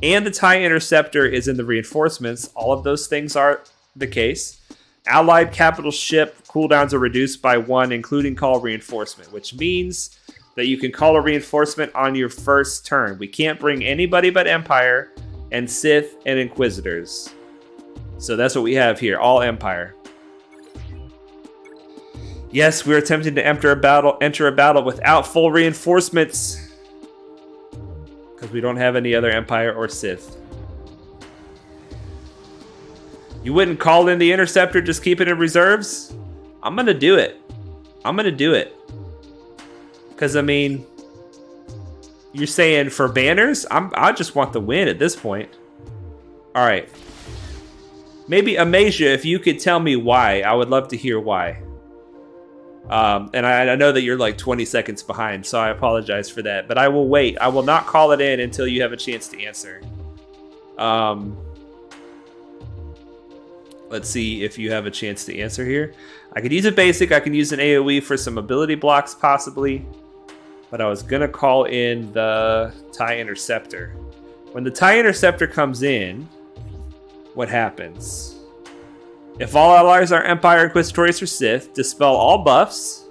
and the TIE Interceptor is in the reinforcements, all of those things are the case, allied capital ship cooldowns are reduced by 1, including call reinforcement, which means that you can call a reinforcement on your first turn. We can't bring anybody but Empire and Sith and Inquisitors. So that's what we have here, all Empire. Yes, we're attempting to enter a battle without full reinforcements. Because we don't have any other Empire or Sith. You wouldn't call in the Interceptor, just keep it in reserves? I'm going to do it. I'm going to do it. Because, I mean, you're saying for banners? I just want the win at this point. All right. Maybe Amasia, if you could tell me why. I would love to hear why. And I know that you're like 20 seconds behind, so I apologize for that. But I will wait. I will not call it in until you have a chance to answer. Let's see if you have a chance to answer here. I could use a basic. I can use an AoE for some ability blocks, possibly. But I was going to call in the TIE Interceptor. When the TIE Interceptor comes in, what happens? If all allies are Empire, Inquisitorius, or Sith, dispel all buffs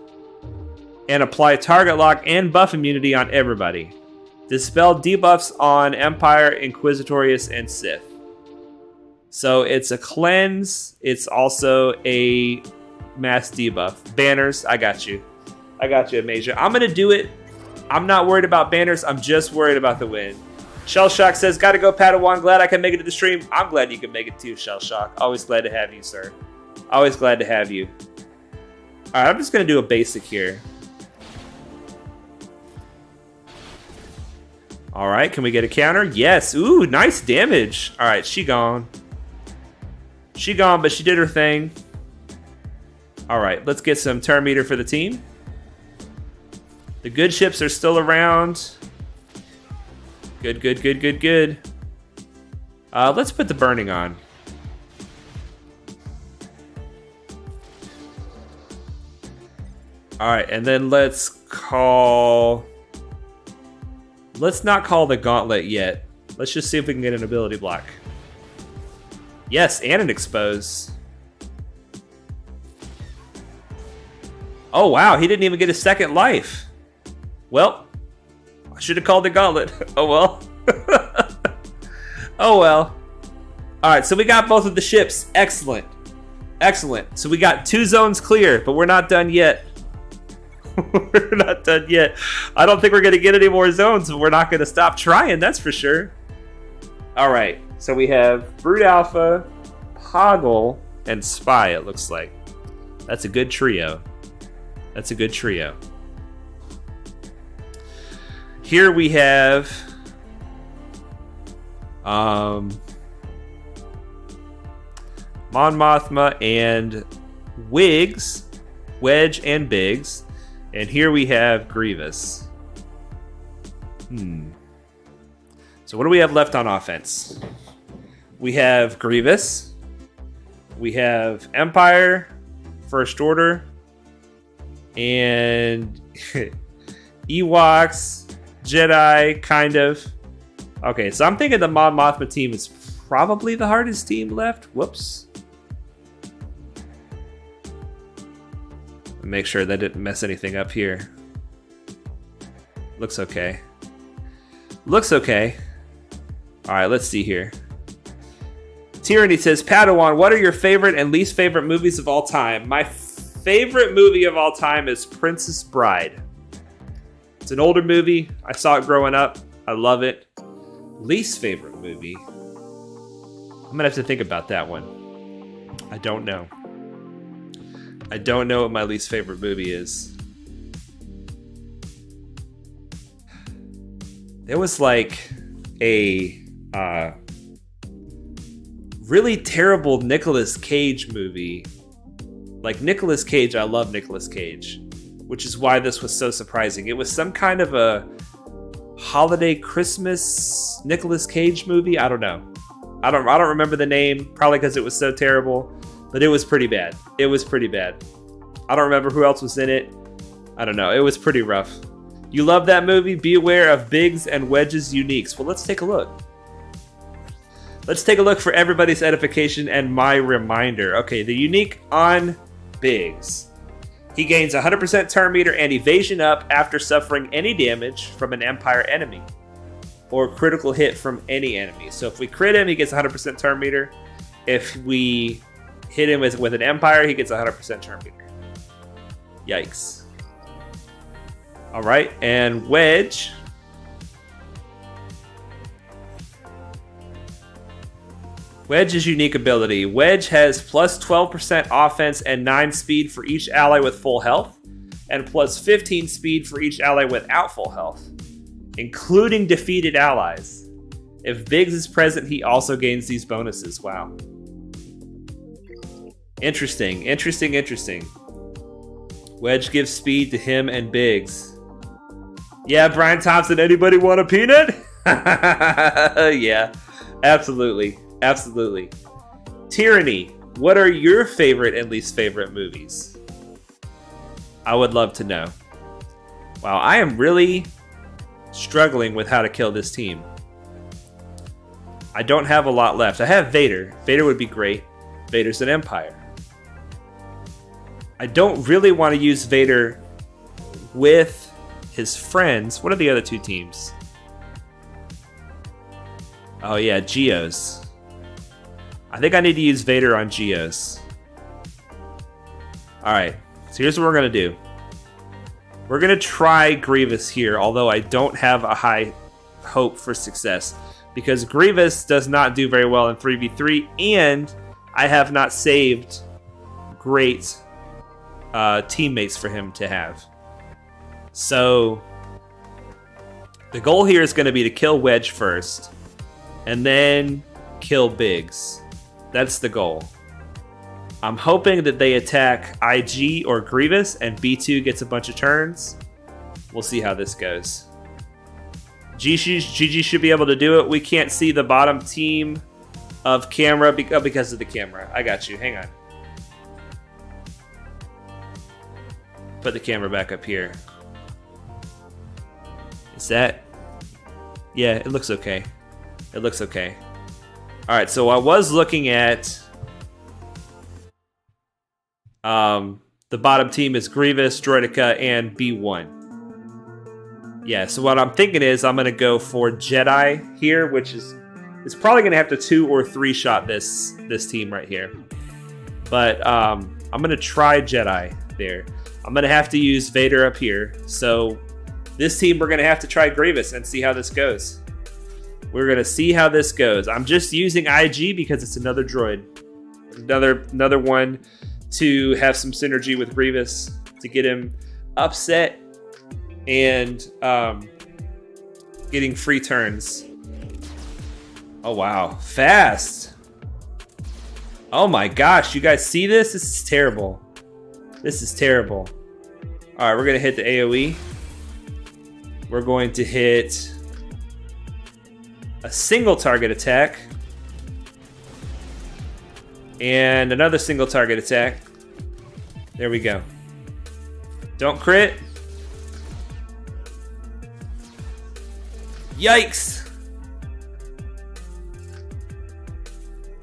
and apply target lock and buff immunity on everybody. Dispel debuffs on Empire, Inquisitorius, and Sith. So it's a cleanse. It's also a mass debuff. Banners, I got you. I got you, Amasia. I'm going to do it. I'm not worried about banners. I'm just worried about the win. Shellshock says, gotta go, Padawan. Glad I can make it to the stream. I'm glad you can make it too, Shellshock. Always glad to have you, sir. Always glad to have you. Alright, I'm just gonna do a basic here. Alright, can we get a counter? Yes. Ooh, nice damage. Alright, she gone. She gone, but she did her thing. Alright, let's get some turn meter for the team. The good ships are still around. Good, good, good, good, good. Let's put the burning on. Alright, and then let's call... Let's not call the gauntlet yet. Let's just see if we can get an ability block. Yes, and an expose. Oh wow, he didn't even get a second life. Well, I should have called the gauntlet. Oh well. Oh well. Alright, so we got both of the ships. Excellent. Excellent. So we got 2 zones clear, but we're not done yet. We're not done yet. I don't think we're going to get any more zones, but we're not going to stop trying, that's for sure. Alright, so we have Brood Alpha, Poggle, and Spy, it looks like. That's a good trio. That's a good trio. Here we have Mon Mothma and Wiggs, Wedge and Biggs, and here we have Grievous. So what do we have left on offense? We have Grievous, we have Empire, First Order, and Ewoks, Jedi, kind of. Okay, so I'm thinking the Mon Mothma team is probably the hardest team left. Whoops. Make sure that didn't mess anything up here. Looks okay. Looks okay. Alright, let's see here. Tyranny says, Padawan, what are your favorite and least favorite movies of all time? My favorite movie of all time is Princess Bride. It's an older movie. I saw it growing up. I love it. Least favorite movie? I'm gonna have to think about that one. I don't know. I don't know what my least favorite movie is. There was like a really terrible Nicolas Cage movie. Like Nicolas Cage, I love Nicolas Cage, which is why this was so surprising. It was some kind of a holiday Christmas Nicolas Cage movie. I don't know. I don't remember the name, probably because it was so terrible. But it was pretty bad. It was pretty bad. I don't remember who else was in it. I don't know. It was pretty rough. You love that movie? Be aware of Biggs and Wedge's uniques. Well, let's take a look. Let's take a look for everybody's edification and my reminder. Okay, the unique on Biggs. He gains 100% turn meter and evasion up after suffering any damage from an Empire enemy or critical hit from any enemy. So if we crit him, he gets 100% turn meter. If we hit him with an Empire, he gets 100% turn meter. Yikes. Alright, and Wedge. Wedge's unique ability. Wedge has plus 12% offense and 9 speed for each ally with full health, and plus 15 speed for each ally without full health, including defeated allies. If Biggs is present, he also gains these bonuses. Wow. Interesting, interesting, interesting. Wedge gives speed to him and Biggs. Yeah, Brian Thompson, anybody want a peanut? Yeah, absolutely, absolutely. Tyranny, what are your favorite and least favorite movies? I would love to know. Wow, I am really struggling with how to kill this team. I don't have a lot left. I have Vader. Vader would be great. Vader's an Empire. I don't really want to use Vader with his friends. What are the other 2 teams? Oh yeah, Geos. I think I need to use Vader on Geos. Alright, so here's what we're going to do. We're going to try Grievous here, although I don't have a high hope for success. Because Grievous does not do very well in 3v3, and I have not saved great teammates for him to have. So the goal here is going to be to kill Wedge first, and then kill Biggs. That's the goal. I'm hoping that they attack IG or Grievous, and B2 gets a bunch of turns. We'll see how this goes. GG should be able to do it. We can't see the bottom team of camera because of the camera. I got you. Hang on. Put the camera back up here. Is that... Yeah, it looks okay. It looks okay. Alright, so I was looking at... the bottom team is Grievous, Droideka, and B1. Yeah, so what I'm thinking is I'm going to go for Jedi here, which is is probably going to have to 2 or 3 shot this team right here. But I'm going to try Jedi there. I'm going to have to use Vader up here. So this team, we're going to have to try Grievous and see how this goes. We're going to see how this goes. I'm just using IG because it's another droid. Another one to have some synergy with Grievous to get him upset and getting free turns. Oh, wow. Fast. Oh, my gosh. You guys see this? This is terrible. This is terrible. All right, we're going to hit the AoE. We're going to hit a single target attack. And another single target attack. There we go. Don't crit. Yikes.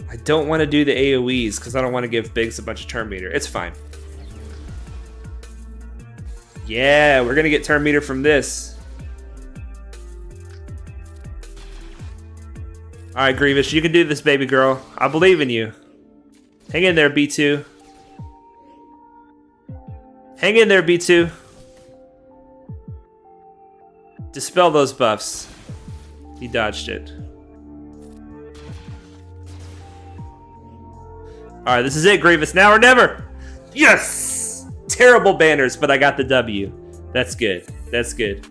I don't want to do the AoEs because I don't want to give Biggs a bunch of turn meter. It's fine. Yeah, we're going to get turn meter from this. All right, Grievous, you can do this, baby girl. I believe in you. Hang in there, B2. Hang in there, B2. Dispel those buffs. He dodged it. All right, this is it, Grievous. Now or never. Yes! Terrible banners, but I got the W. That's good. That's good.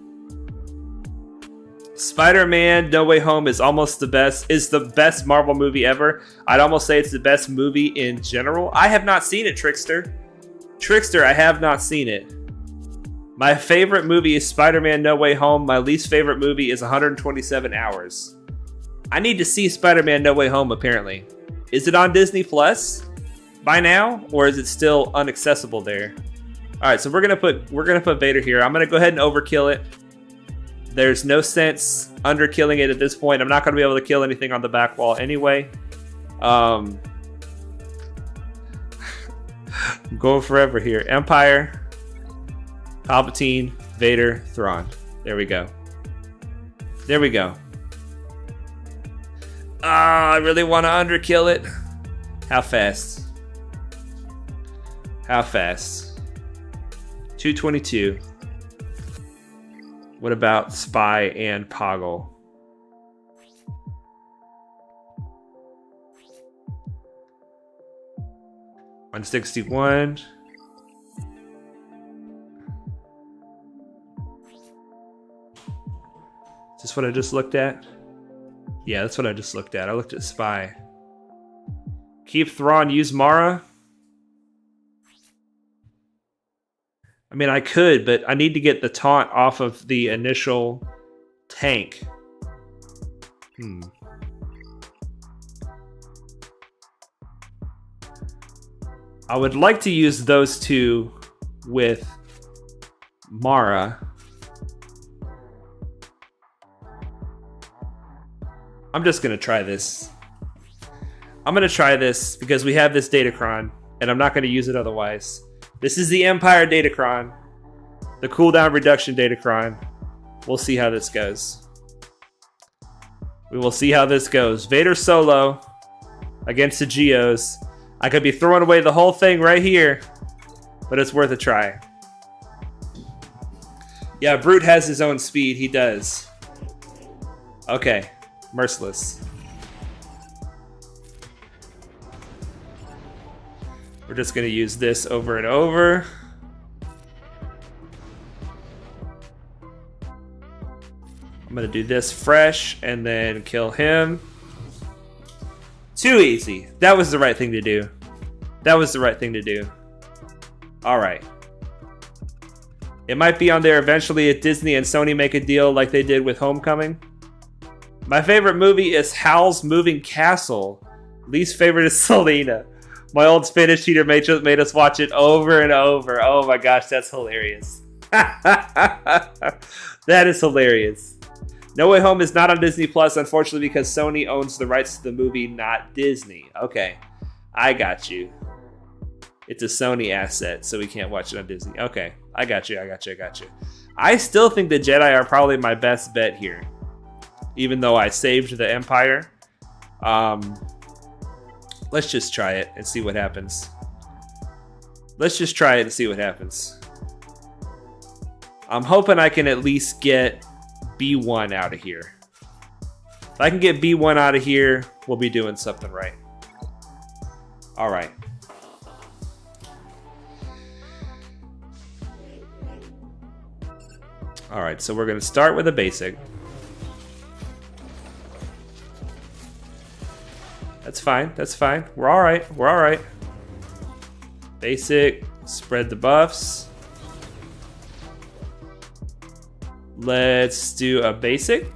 Spider-Man No Way Home is almost the best Marvel movie ever. I'd almost say it's the best movie in general. I have not seen it, Trickster. Trickster, I have not seen it. My favorite movie is Spider-Man No Way Home. My least favorite movie is 127 Hours. I need to see Spider-Man No Way Home, apparently. Is it on Disney Plus by now, or is it still inaccessible there? All right, so we're gonna put Vader here. I'm gonna go ahead and overkill it. There's no sense underkilling it at this point. I'm not gonna be able to kill anything on the back wall anyway. I'm going forever here. Empire, Palpatine, Vader, Thrawn. There we go. There we go. I really want to underkill it. How fast? How fast? 222. What about Spy and Poggle? $161. Is this what I just looked at? Yeah, that's what I just looked at. I looked at Spy. Keep Thrawn, use Mara. I mean, I could, but I need to get the taunt off of the initial tank. I would like to use those two with Mara. I'm just going to try this. I'm going to try this because we have this Datacron, and I'm not going to use it otherwise. This is the Empire Datacron. The cooldown reduction Datacron. We'll see how this goes. We will see how this goes. Vader solo against the Geos. I could be throwing away the whole thing right here, but it's worth a try. Yeah, Brute has his own speed. He does. Okay. Merciless. We're just going to use this over and over. I'm going to do this fresh and then kill him. Too easy. That was the right thing to do. That was the right thing to do. All right. It might be on there eventually if Disney and Sony make a deal like they did with Homecoming. My favorite movie is Howl's Moving Castle. Least favorite is Selena. My old Spanish teacher made us watch it over and over. Oh my gosh, that's hilarious. That is hilarious. No Way Home is not on Disney Plus, unfortunately, because Sony owns the rights to the movie, not Disney. Okay, I got you. It's a Sony asset, so we can't watch it on Disney. Okay, I got you. I still think the Jedi are probably my best bet here. Even though I saved the Empire, Let's just try it and see what happens. Let's just try it and see what happens. I'm hoping I can at least get B1 out of here. If I can get B1 out of here, we'll be doing something right. All right. All right, so we're going to start with a basic. That's fine. That's fine. We're all right. We're all right. Basic. Spread the buffs. Let's do a basic.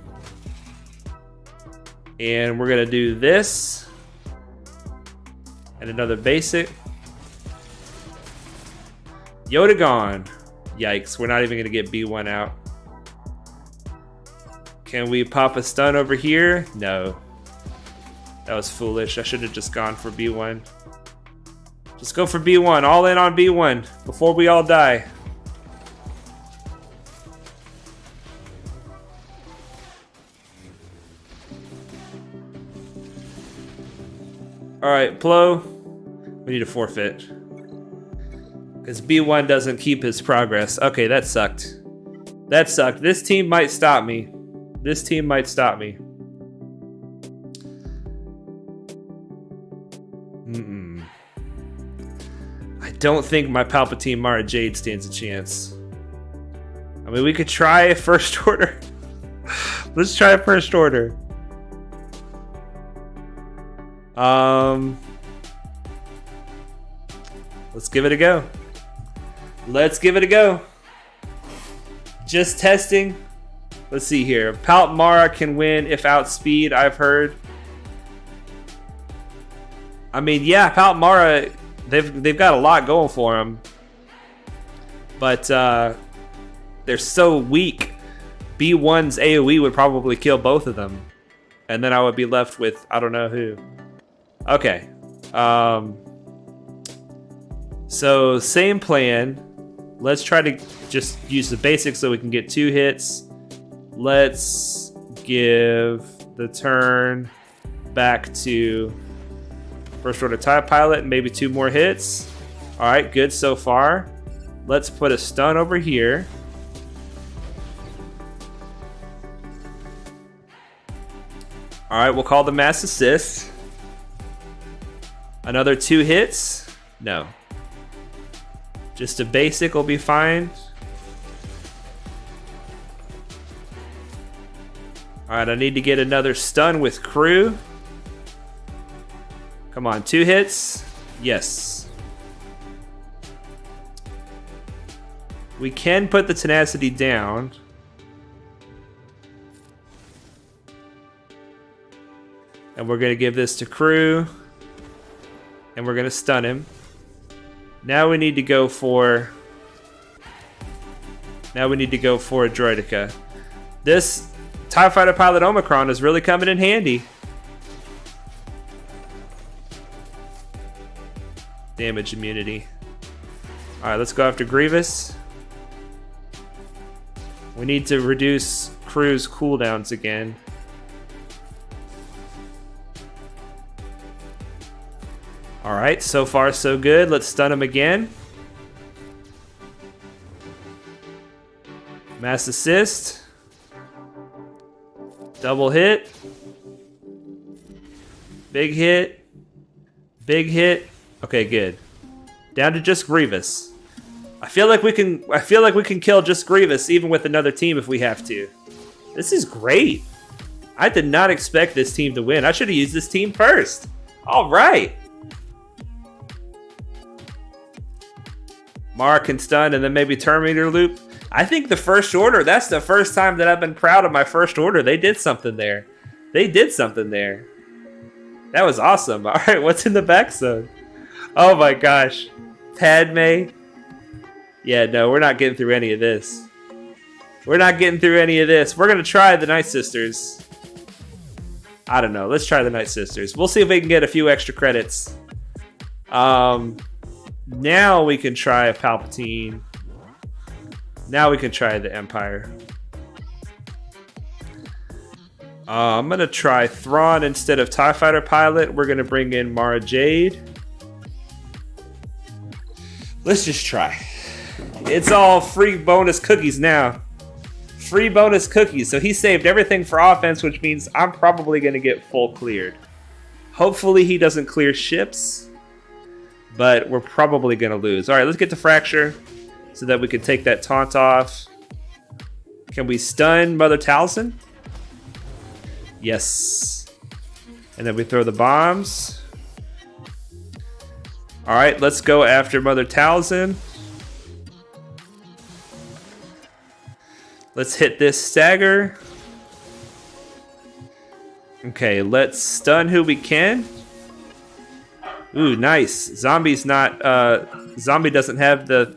And we're going to do this. And another basic. Yoda gone. Yikes. We're not even going to get B1 out. Can we pop a stun over here? No. That was foolish. I should have just gone for B1. Just go for B1. All in on B1 before we all die. Alright, Plo. We need a forfeit. Because B1 doesn't keep his progress. Okay, that sucked. That sucked. This team might stop me. This team might stop me. I don't think my Palpatine Mara Jade stands a chance. I mean, we could try a first order. Let's try a first order. Let's give it a go. Let's give it a go. Just testing. Let's see here. Palp Mara can win if outspeed, I've heard. I mean, yeah, Palp Mara, they've got a lot going for them. But they're so weak. B1's AoE would probably kill both of them. And then I would be left with I don't know who. Okay. So same plan. Let's try to just use the basics so we can get 2 hits. Let's give the turn back to first order TIE pilot and maybe 2 more hits. All right, good so far. Let's put a stun over here. All right, we'll call the mass assist. Another 2 hits. No. Just a basic will be fine. Alright, I need to get another stun with crew. Come on, 2 hits. Yes. We can put the tenacity down. And we're going to give this to crew. And we're going to stun him. Now we need to go for... Now we need to go for a Droideka. This TIE Fighter Pilot Omicron is really coming in handy. Damage immunity. Alright, let's go after Grievous. We need to reduce crew's cooldowns again. Alright, so far so good. Let's stun him again. Mass assist. Double hit. Big hit. Big hit. Okay, good. Down to just Grievous. I feel like we can kill just Grievous even with another team if we have to. This is great. I did not expect this team to win. I should have used this team first. All right. Mara can stun and then maybe Terminator loop. I think the first order, that's the first time that I've been proud of my first order. They did something there. They did something there. That was awesome. All right, what's in the back zone? Oh my gosh. Padme. Yeah, no, we're not getting through any of this. We're not getting through any of this. We're going to try the Night Sisters. I don't know. Let's try the Night Sisters. We'll see if we can get a few extra credits. Now we can try a Palpatine. Now we can try the Empire. I'm going to try Thrawn instead of TIE Fighter Pilot. We're going to bring in Mara Jade. Let's just try. It's all free bonus cookies now. Free bonus cookies. So he saved everything for offense, which means I'm probably going to get full cleared. Hopefully he doesn't clear ships, but we're probably going to lose. All right, let's get to Fracture so that we can take that taunt off. Can we stun Mother Talzin? Yes. And then we throw the bombs. All right, let's go after Mother Talzin. Let's hit this stagger. Okay, let's stun who we can. Ooh, nice. Zombie's not, Zombie doesn't have the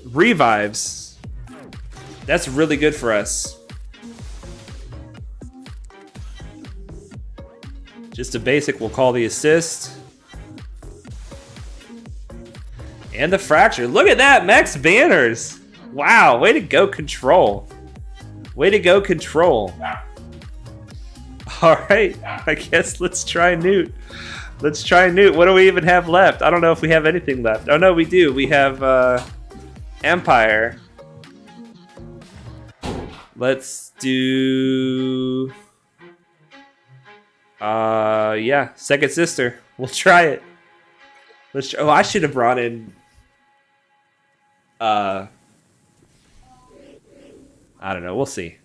revives. That's really good for us. Just a basic, we'll call the assist. And the fracture. Look at that, max banners. Wow, way to go, Control. Way to go, Control. All right, I guess let's try Newt. Let's try Newt. What do we even have left? I don't know if we have anything left. Oh, no, we do. We have Empire. Let's do... yeah, Second Sister. We'll try it. Oh, I should have brought in... I don't know. We'll see.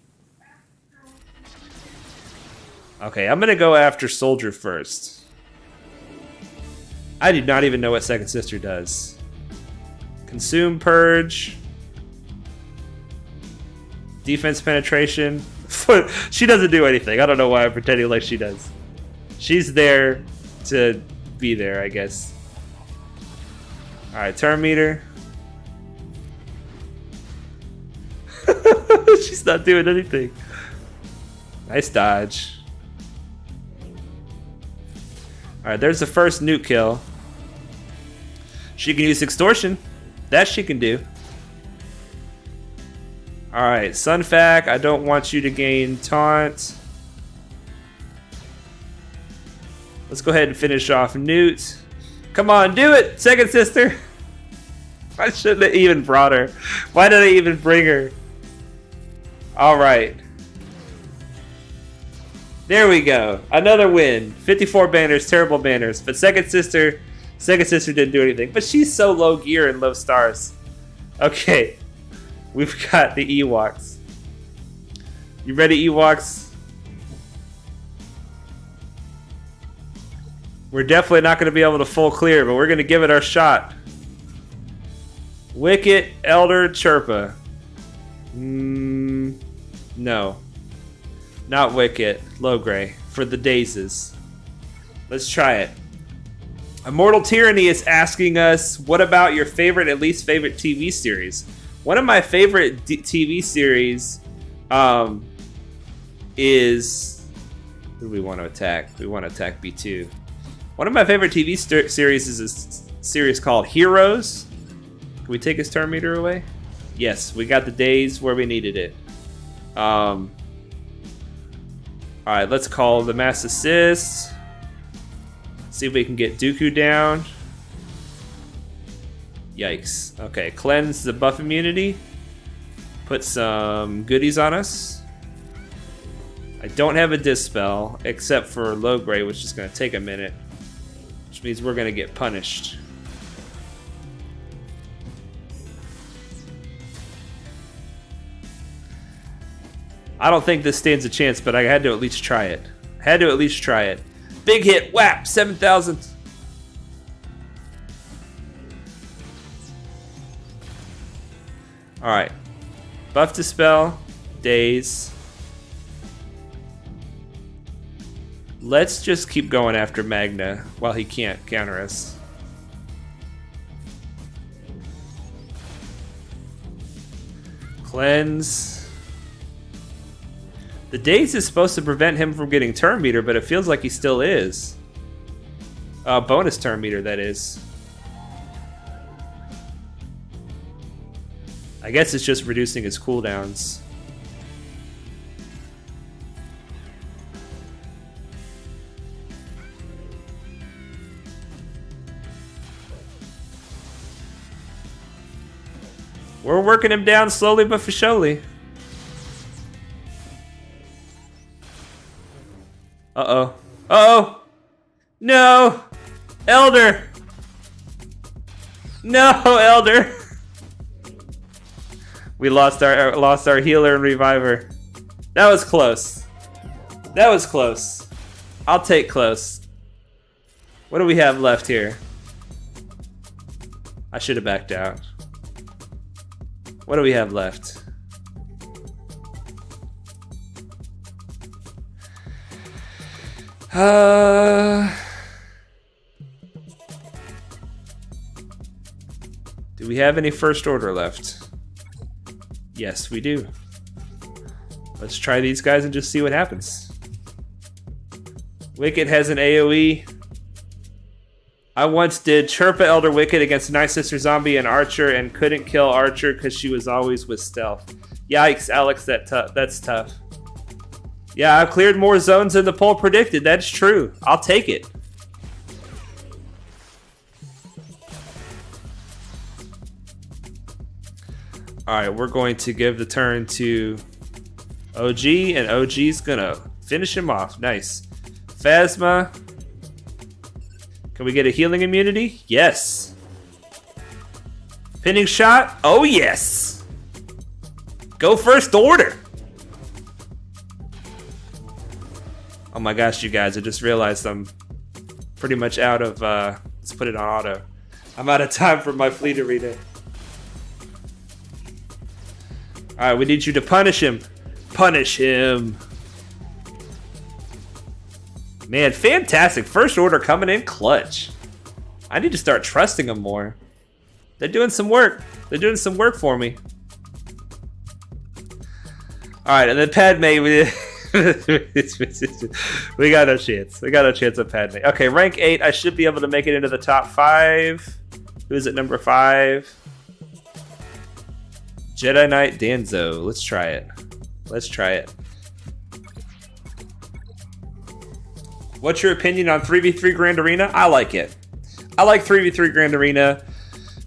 Okay, I'm going to go after Soldier first. I do not even know what Second Sister does. Consume, Purge. Defense penetration. She doesn't do anything. I don't know why I'm pretending like she does. She's there to be there, I guess. Alright, turn meter. She's not doing anything. Nice dodge. Alright, there's the first nuke kill. She can use extortion. That she can do. Alright, Sunfac, I don't want you to gain taunt. Let's go ahead and finish off Newt. Come on, do it, Second Sister. I shouldn't have even brought her. Why did I even bring her? Alright. There we go. Another win. 54 banners, terrible banners. But Second Sister didn't do anything. But she's so low gear and low stars. Okay. We've got the Ewoks. You ready, Ewoks? We're definitely not going to be able to full clear, but we're going to give it our shot. Wicket, Elder, Chirpa. No. Not Wicket. Low gray. For the Dazes. Let's try it. Immortal Tyranny is asking us, what about your favorite, at least favorite TV series? One of my favorite TV series is... Who do we want to attack? We want to attack B2. One of my favorite TV series is a series called Heroes. Can we take his turn meter away? Yes, we got the days where we needed it. Alright, let's call the mass assist. See if we can get Dooku down. Yikes. Okay, cleanse the buff immunity. Put some goodies on us. I don't have a dispel, except for low gray, which is going to take a minute. Which means we're going to get punished. I don't think this stands a chance, but I had to at least try it. Big hit, whap, 7,000. Alright. Buff Dispel, Daze. Let's just keep going after Magna while he can't counter us. Cleanse. The Daze is supposed to prevent him from getting turn meter, but it feels like he still is. Bonus turn meter, that is. I guess it's just reducing his cooldowns. We're working him down slowly but for surely. Uh-oh. Uh-oh! No! Elder! No, Elder! We lost our healer and reviver. That was close. That was close. I'll take close. What do we have left here? I should have backed out. What do we have left? Do we have any first order left? Yes, we do. Let's try these guys and just see what happens. Wicked has an AoE. I once did Chirpa Elder Wicked against Night Sister Zombie and Archer and couldn't kill Archer because she was always with stealth. Yikes, Alex, that's tough. Yeah, I've cleared more zones than the poll predicted. That's true. I'll take it. Alright, we're going to give the turn to OG, and OG's gonna finish him off. Nice. Phasma. Can we get a healing immunity? Yes. Pinning shot? Oh, yes. Go first order. Oh my gosh, you guys, I just realized I'm pretty much out of, let's put it on auto. I'm out of time for my fleet arena. Alright, we need you to punish him. Punish him. Man, fantastic. First order coming in clutch. I need to start trusting them more. They're doing some work. They're doing some work for me. Alright, and then Padme, we got no chance. We got no chance of Padme. Okay, rank 8. I should be able to make it into the top 5. Who is it, number 5? Jedi Knight Danzo. Let's try it. Let's try it. What's your opinion on 3v3 Grand Arena? I like it. I like 3v3 Grand Arena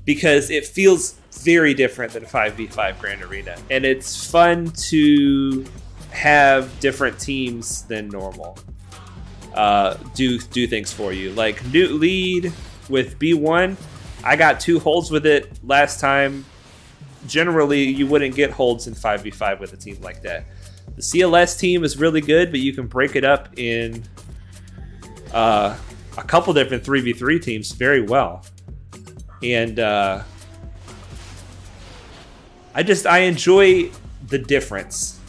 because it feels very different than 5v5 Grand Arena. And it's fun to have different teams than normal do things for you. Like new lead with B1, I got 2 holds with it last time. Generally, you wouldn't get holds in 5v5 with a team like that. The CLS team is really good, but you can break it up in a couple different 3v3 teams very well. And I enjoy the difference.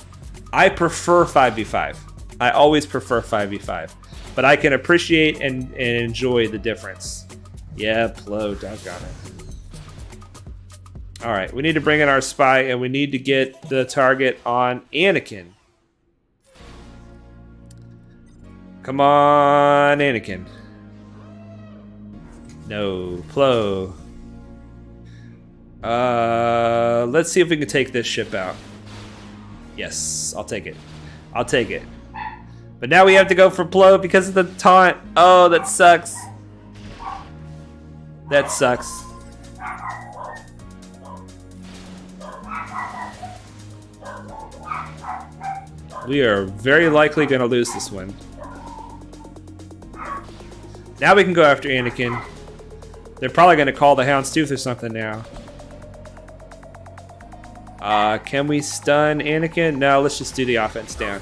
I prefer 5v5. I always prefer 5v5. But I can appreciate and enjoy the difference. Yeah, Plo, doggone it. Alright, we need to bring in our spy, and we need to get the target on Anakin. Come on, Anakin. No, Plo. Let's see if we can take this ship out. Yes, I'll take it. I'll take it. But now we have to go for Plo because of the taunt. Oh, that sucks. That sucks. We are very likely going to lose this one. Now we can go after Anakin. They're probably going to call the Houndstooth or something now. Can we stun Anakin? No, let's just do the offense down.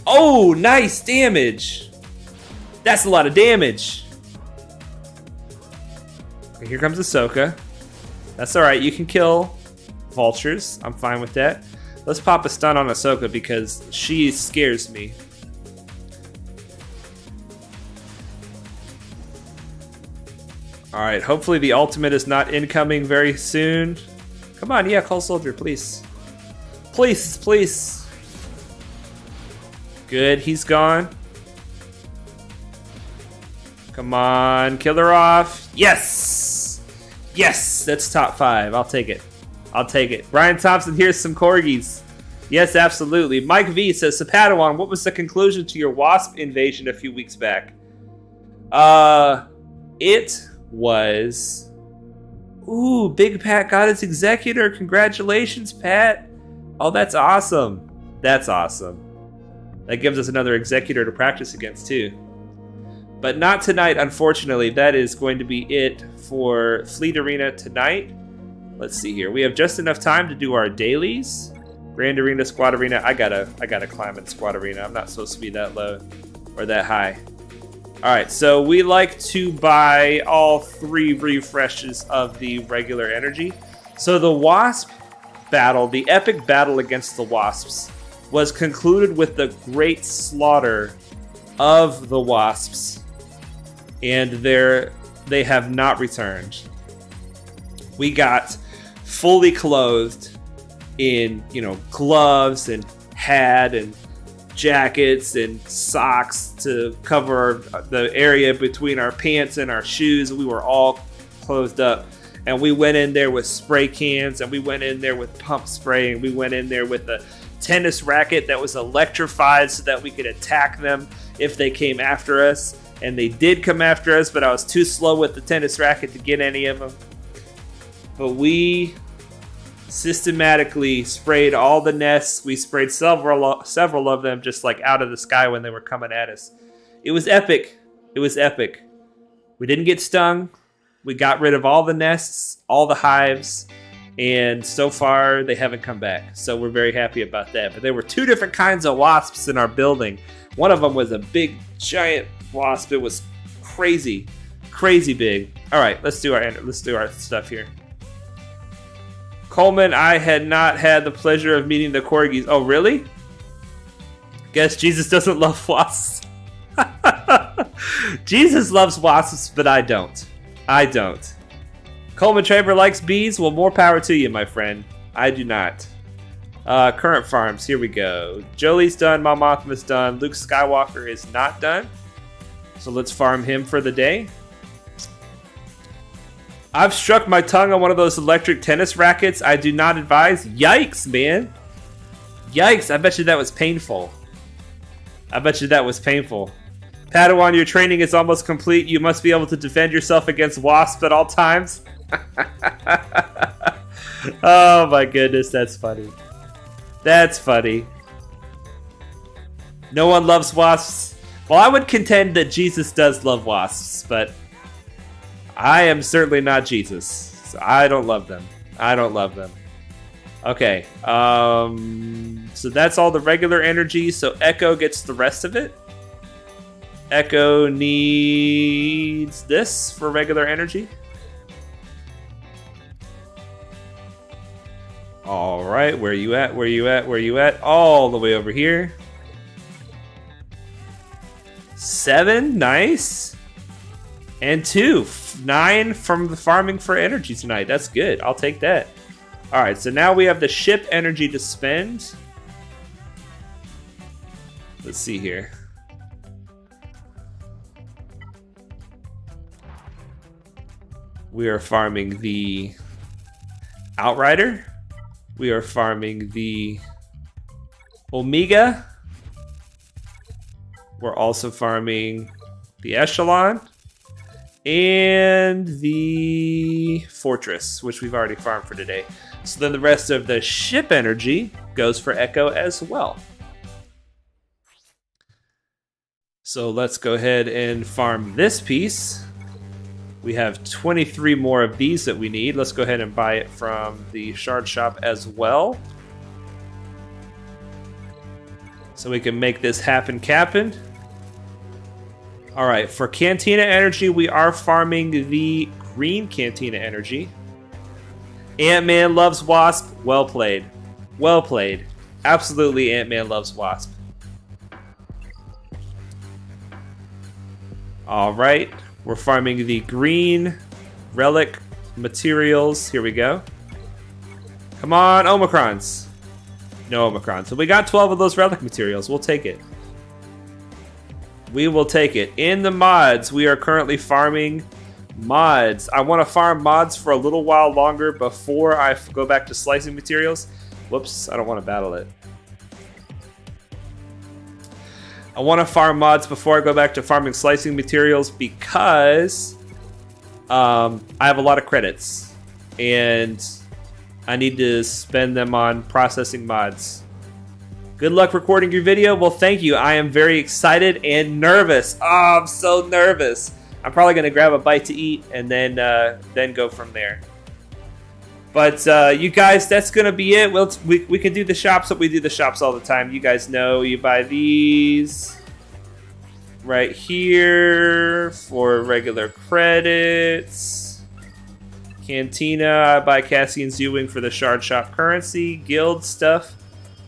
Oh, nice damage. That's a lot of damage. Okay, here comes Ahsoka. That's alright, you can kill vultures. I'm fine with that. Let's pop a stun on Ahsoka because she scares me. Alright, hopefully the ultimate is not incoming very soon. Come on, yeah, call soldier, please. Please, please. Good, he's gone. Come on, kill her off. Yes! Yes, that's top 5. I'll take it. I'll take it. Brian Thompson, here's some corgis. Yes, absolutely. Mike V says, so Padawan, what was the conclusion to your wasp invasion a few weeks back? It was... Ooh, Big Pat got his Executor. Congratulations, Pat. Oh, that's awesome. That's awesome. That gives us another Executor to practice against, too. But not tonight, unfortunately. That is going to be it for Fleet Arena tonight. Let's see here. We have just enough time to do our dailies. Grand Arena, Squad Arena. I gotta climb in Squad Arena. I'm not supposed to be that low or that high. Alright, so we like to buy all 3 refreshes of the regular energy. So the Wasp battle, the epic battle against the Wasps, was concluded with the great slaughter of the Wasps. And they have not returned. We got fully clothed in, gloves and hat and jackets and socks to cover the area between our pants and our shoes. We were all clothed up, and we went in there with spray cans, and we went in there with pump spray, and we went in there with a tennis racket that was electrified so that we could attack them if they came after us. And they did come after us, but I was too slow with the tennis racket to get any of them. But we systematically sprayed all the nests. We sprayed several of them just like out of the sky when they were coming at us. It was epic. It was epic. We didn't get stung. We got rid of all the nests, all the hives, and so far they haven't come back. So we're very happy about that. But there were 2 different kinds of wasps in our building. One of them was a big, giant wasp. It was crazy, crazy big. All right, let's do our stuff here. Coleman, I had not had the pleasure of meeting the corgis. Oh, really? Guess Jesus doesn't love wasps. Jesus loves wasps, but I don't. I don't. Coleman Traver likes bees. Well, more power to you, my friend. I do not. Current farms. Here we go. Jolie's done. Mon Mothma's done. Luke Skywalker is not done. So let's farm him for the day. I've struck my tongue on one of those electric tennis rackets. I do not advise. Yikes, man. Yikes. I bet you that was painful. I bet you that was painful. Padawan, your training is almost complete. You must be able to defend yourself against wasps at all times. Oh my goodness, that's funny. That's funny. No one loves wasps. Well, I would contend that Jesus does love wasps, but I am certainly not Jesus. So I don't love them. I don't love them. Okay. So that's all the regular energy. So Echo gets the rest of it. Echo needs this for regular energy. All right. Where you at? Where you at? Where you at? All the way over here. 7. Nice. And 2. 9 from the farming for energy tonight. That's good. I'll take that. All right, so now we have the ship energy to spend. Let's see here. We are farming the Outrider. We are farming the Omega. We're also farming the Echelon. And the Fortress, which we've already farmed for today. So then the rest of the ship energy goes for Echo as well. So let's go ahead and farm this piece. We have 23 more of these that we need. Let's go ahead and buy it from the shard shop as well. So we can make this happen, Captain. All right, for Cantina Energy, we are farming the green Cantina Energy. Ant-Man loves Wasp. Well played. Well played. Absolutely, Ant-Man loves Wasp. All right, we're farming the green Relic materials. Here we go. Come on, Omicrons. No Omicron. So we got 12 of those Relic materials. We'll take it. We will take it. In the mods, we are currently farming mods. I want to farm mods for a little while longer before I go back to slicing materials. Whoops, I don't want to battle it. I want to farm mods before I go back to farming slicing materials because I have a lot of credits. and I need to spend them on processing mods. Good luck recording your video. Well, thank you. I am very excited and nervous. Oh, I'm so nervous. I'm probably going to grab a bite to eat and then go from there. But you guys, that's going to be it. We can do the shops. We do the shops all the time. You guys know you buy these right here for regular credits. Cantina, I buy Cassian's U-Wing for the Shard Shop currency. Guild stuff,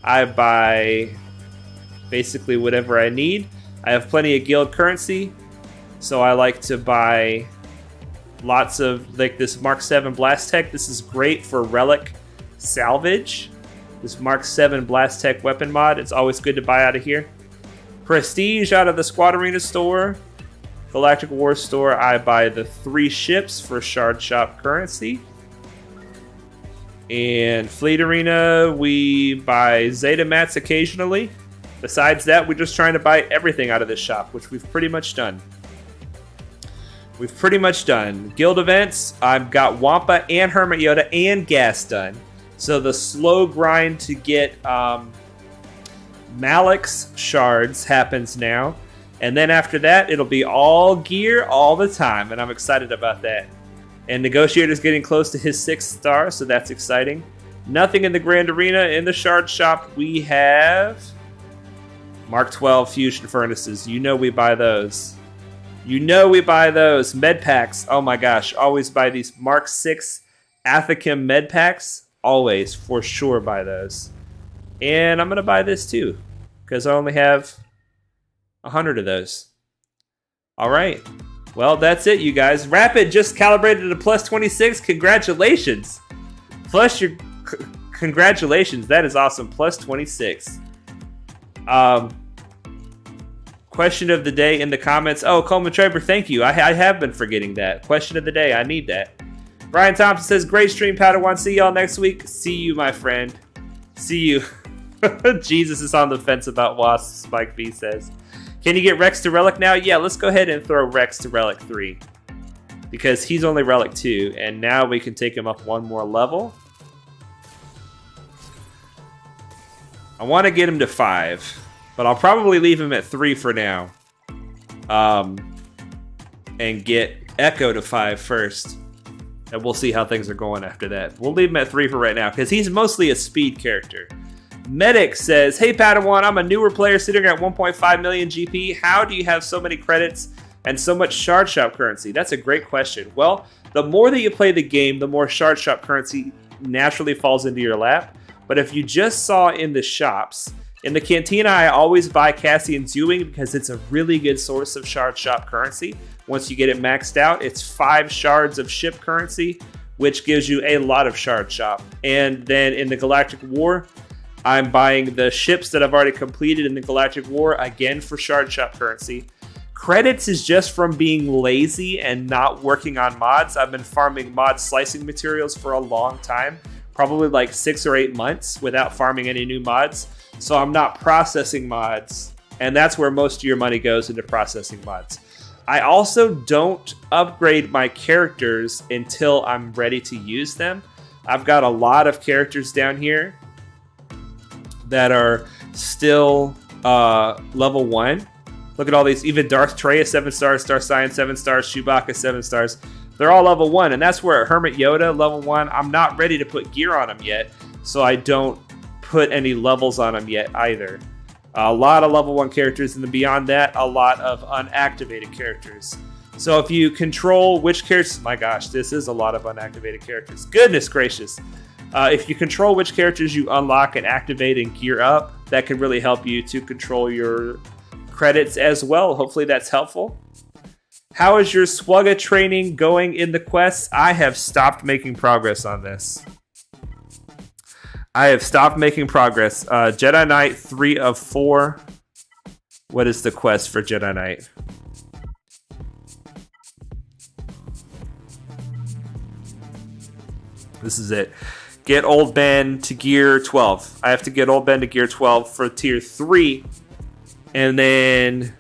I buy basically whatever I need. I have plenty of guild currency, so I like to buy lots of, like this Mark 7 Blast Tech. This is great for Relic salvage. This Mark 7 Blast Tech weapon mod, it's always good to buy out of here. Prestige out of the Squad Arena store. Galactic War store, I buy the 3 ships for Shard Shop currency. And Fleet Arena, we buy Zeta Mats occasionally. Besides that, we're just trying to buy everything out of this shop, which we've pretty much done. Guild events, I've got Wampa and Hermit Yoda and Gas done. So the slow grind to get Malik's shards happens now. And then after that, it'll be all gear all the time. And I'm excited about that. And Negotiator's getting close to his 6th star, so that's exciting. Nothing in the Grand Arena. In the Shard Shop, we have Mark 12 Fusion Furnaces. You know we buy those. Med packs. Oh my gosh. Always buy these Mark 6 Athacam med packs. Always, for sure, buy those. And I'm going to buy this too, because I only have 100 of those. All right. Well, that's it, you guys. Rapid just calibrated to plus 26. Congratulations. Congratulations. That is awesome. Plus 26. Question of the day in the comments. Oh, Coleman Traber, thank you. I have been forgetting that. Question of the day. I need that. Brian Thompson says, great stream, Padawan. See y'all next week. See you, my friend. See you. Jesus is on the fence about Wasp, Spike B says. Can you get Rex to Relic now? Yeah, let's go ahead and throw Rex to Relic 3. Because he's only Relic 2, and now we can take him up one more level. I want to get him to 5, but I'll probably leave him at 3 for now. And get Echo to 5 first. And we'll see how things are going after that. We'll leave him at 3 for right now, because he's mostly a speed character. Medic says, hey Padawan, I'm a newer player sitting at 1.5 million GP. How do you have so many credits and so much Shard Shop currency? That's a great question. Well, the more that you play the game, the more Shard Shop currency naturally falls into your lap. But if you just saw in the shops, in the Cantina, I always buy Cassian's U-Wing because it's a really good source of Shard Shop currency. Once you get it maxed out, it's 5 shards of ship currency, which gives you a lot of Shard Shop. And then in the Galactic War, I'm buying the ships that I've already completed in the Galactic War, again for Shard Shop currency. Credits is just from being lazy and not working on mods. I've been farming mod slicing materials for a long time, probably like 6 or 8 months without farming any new mods. So I'm not processing mods, and that's where most of your money goes, into processing mods. I also don't upgrade my characters until I'm ready to use them. I've got a lot of characters down here that are still level 1. Look at all these. Even Darth Treya, 7 stars. Star Science, 7 stars. Chewbacca, 7 stars. They're all level 1, and that's where Hermit Yoda, level 1. I'm not ready to put gear on him yet, so I don't put any levels on him yet either. A lot of level 1 characters, and then beyond that, a lot of unactivated characters. So if you control which characters... My gosh, this is a lot of unactivated characters. Goodness gracious. If you control which characters you unlock and activate and gear up, that can really help you to control your credits as well. Hopefully that's helpful. How is your Swugga training going in the quests? I have stopped making progress on this. Jedi Knight 3 of 4. What is the quest for Jedi Knight? This is it. Get Old Ben to gear 12. I have to get Old Ben to gear 12 for tier 3. And then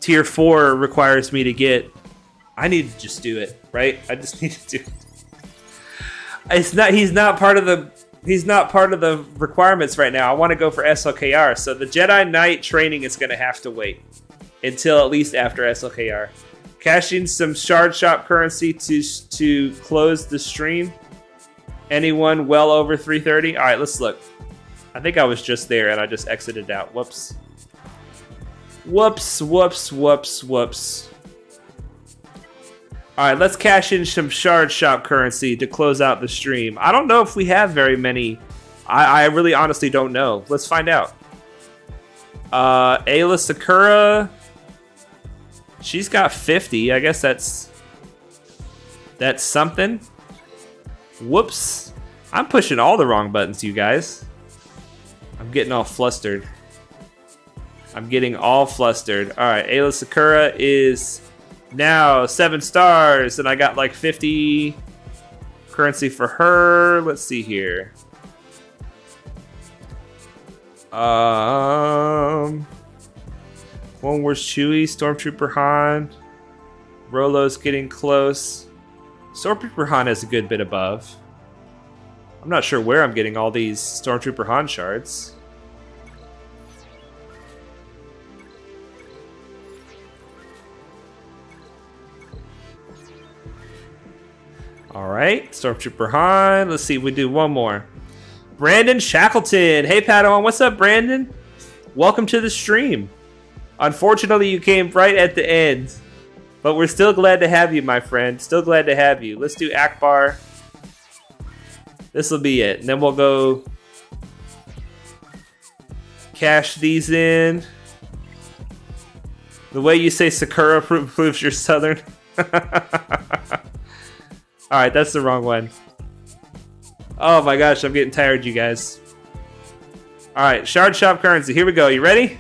tier 4 requires me to get I need to just do it, right? I just need to do it. He's not part of the requirements right now. I want to go for SLKR. So the Jedi Knight training is going to have to wait until at least after SLKR. Cashing some shard shop currency to close the stream. Anyone well over 330? All right, let's look. I think I was just there and I just exited out. Whoops. Whoops, whoops, whoops, whoops. All right, let's cash in some shard shop currency to close out the stream. I don't know if we have very many. I really honestly don't know. Let's find out. Ayla Sakura. She's got 50. I guess that's something. Whoops. I'm pushing all the wrong buttons, you guys. I'm getting all flustered. I'm getting all flustered. All right, Ayla Sakura is now 7 stars, and I got like 50 currency for her. Let's see here. Clone Wars Chewie, Stormtrooper Han. Rolo's getting close. Stormtrooper Han is a good bit above. I'm not sure where I'm getting all these Stormtrooper Han shards. Alright, Stormtrooper Han. Let's see if we do one more. Brandon Shackleton. Hey, Padawan. What's up, Brandon? Welcome to the stream. Unfortunately, you came right at the end. But we're still glad to have you, my friend. Still glad to have you. Let's do Akbar. This will be it. And then we'll go cash these in. The way you say Sakura proves you're Southern. Alright, that's the wrong one. Oh my gosh, I'm getting tired, you guys. Alright, shard shop currency. Here we go. You ready?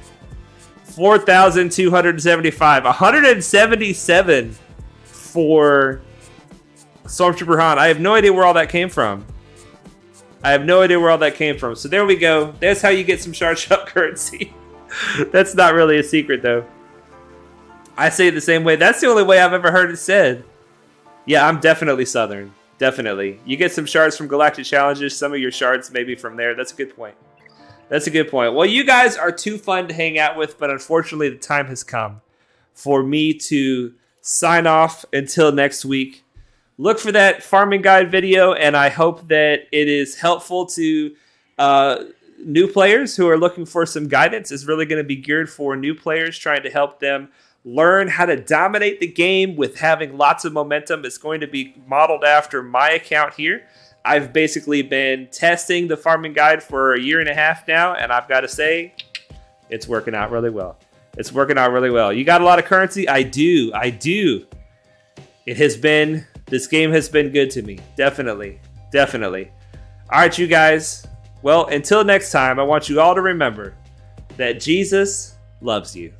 4,275. 177 for Stormtrooper Han. I have no idea where all that came from. So there we go. That's how you get some shard shop currency. That's not really a secret, though. I say it the same way. That's the only way I've ever heard it said. Yeah, I'm definitely Southern. Definitely. You get some shards from Galactic Challenges. Some of your shards maybe from there. That's a good point. Well, you guys are too fun to hang out with, but unfortunately the time has come for me to sign off until next week. Look for that farming guide video, and I hope that it is helpful to new players who are looking for some guidance. It's really going to be geared for new players, trying to help them learn how to dominate the game with having lots of momentum. It's going to be modeled after my account here. I've basically been testing the farming guide for 1.5 years now, and I've got to say, it's working out really well. You got a lot of currency? I do. This game has been good to me. Definitely. All right, you guys. Well, until next time, I want you all to remember that Jesus loves you.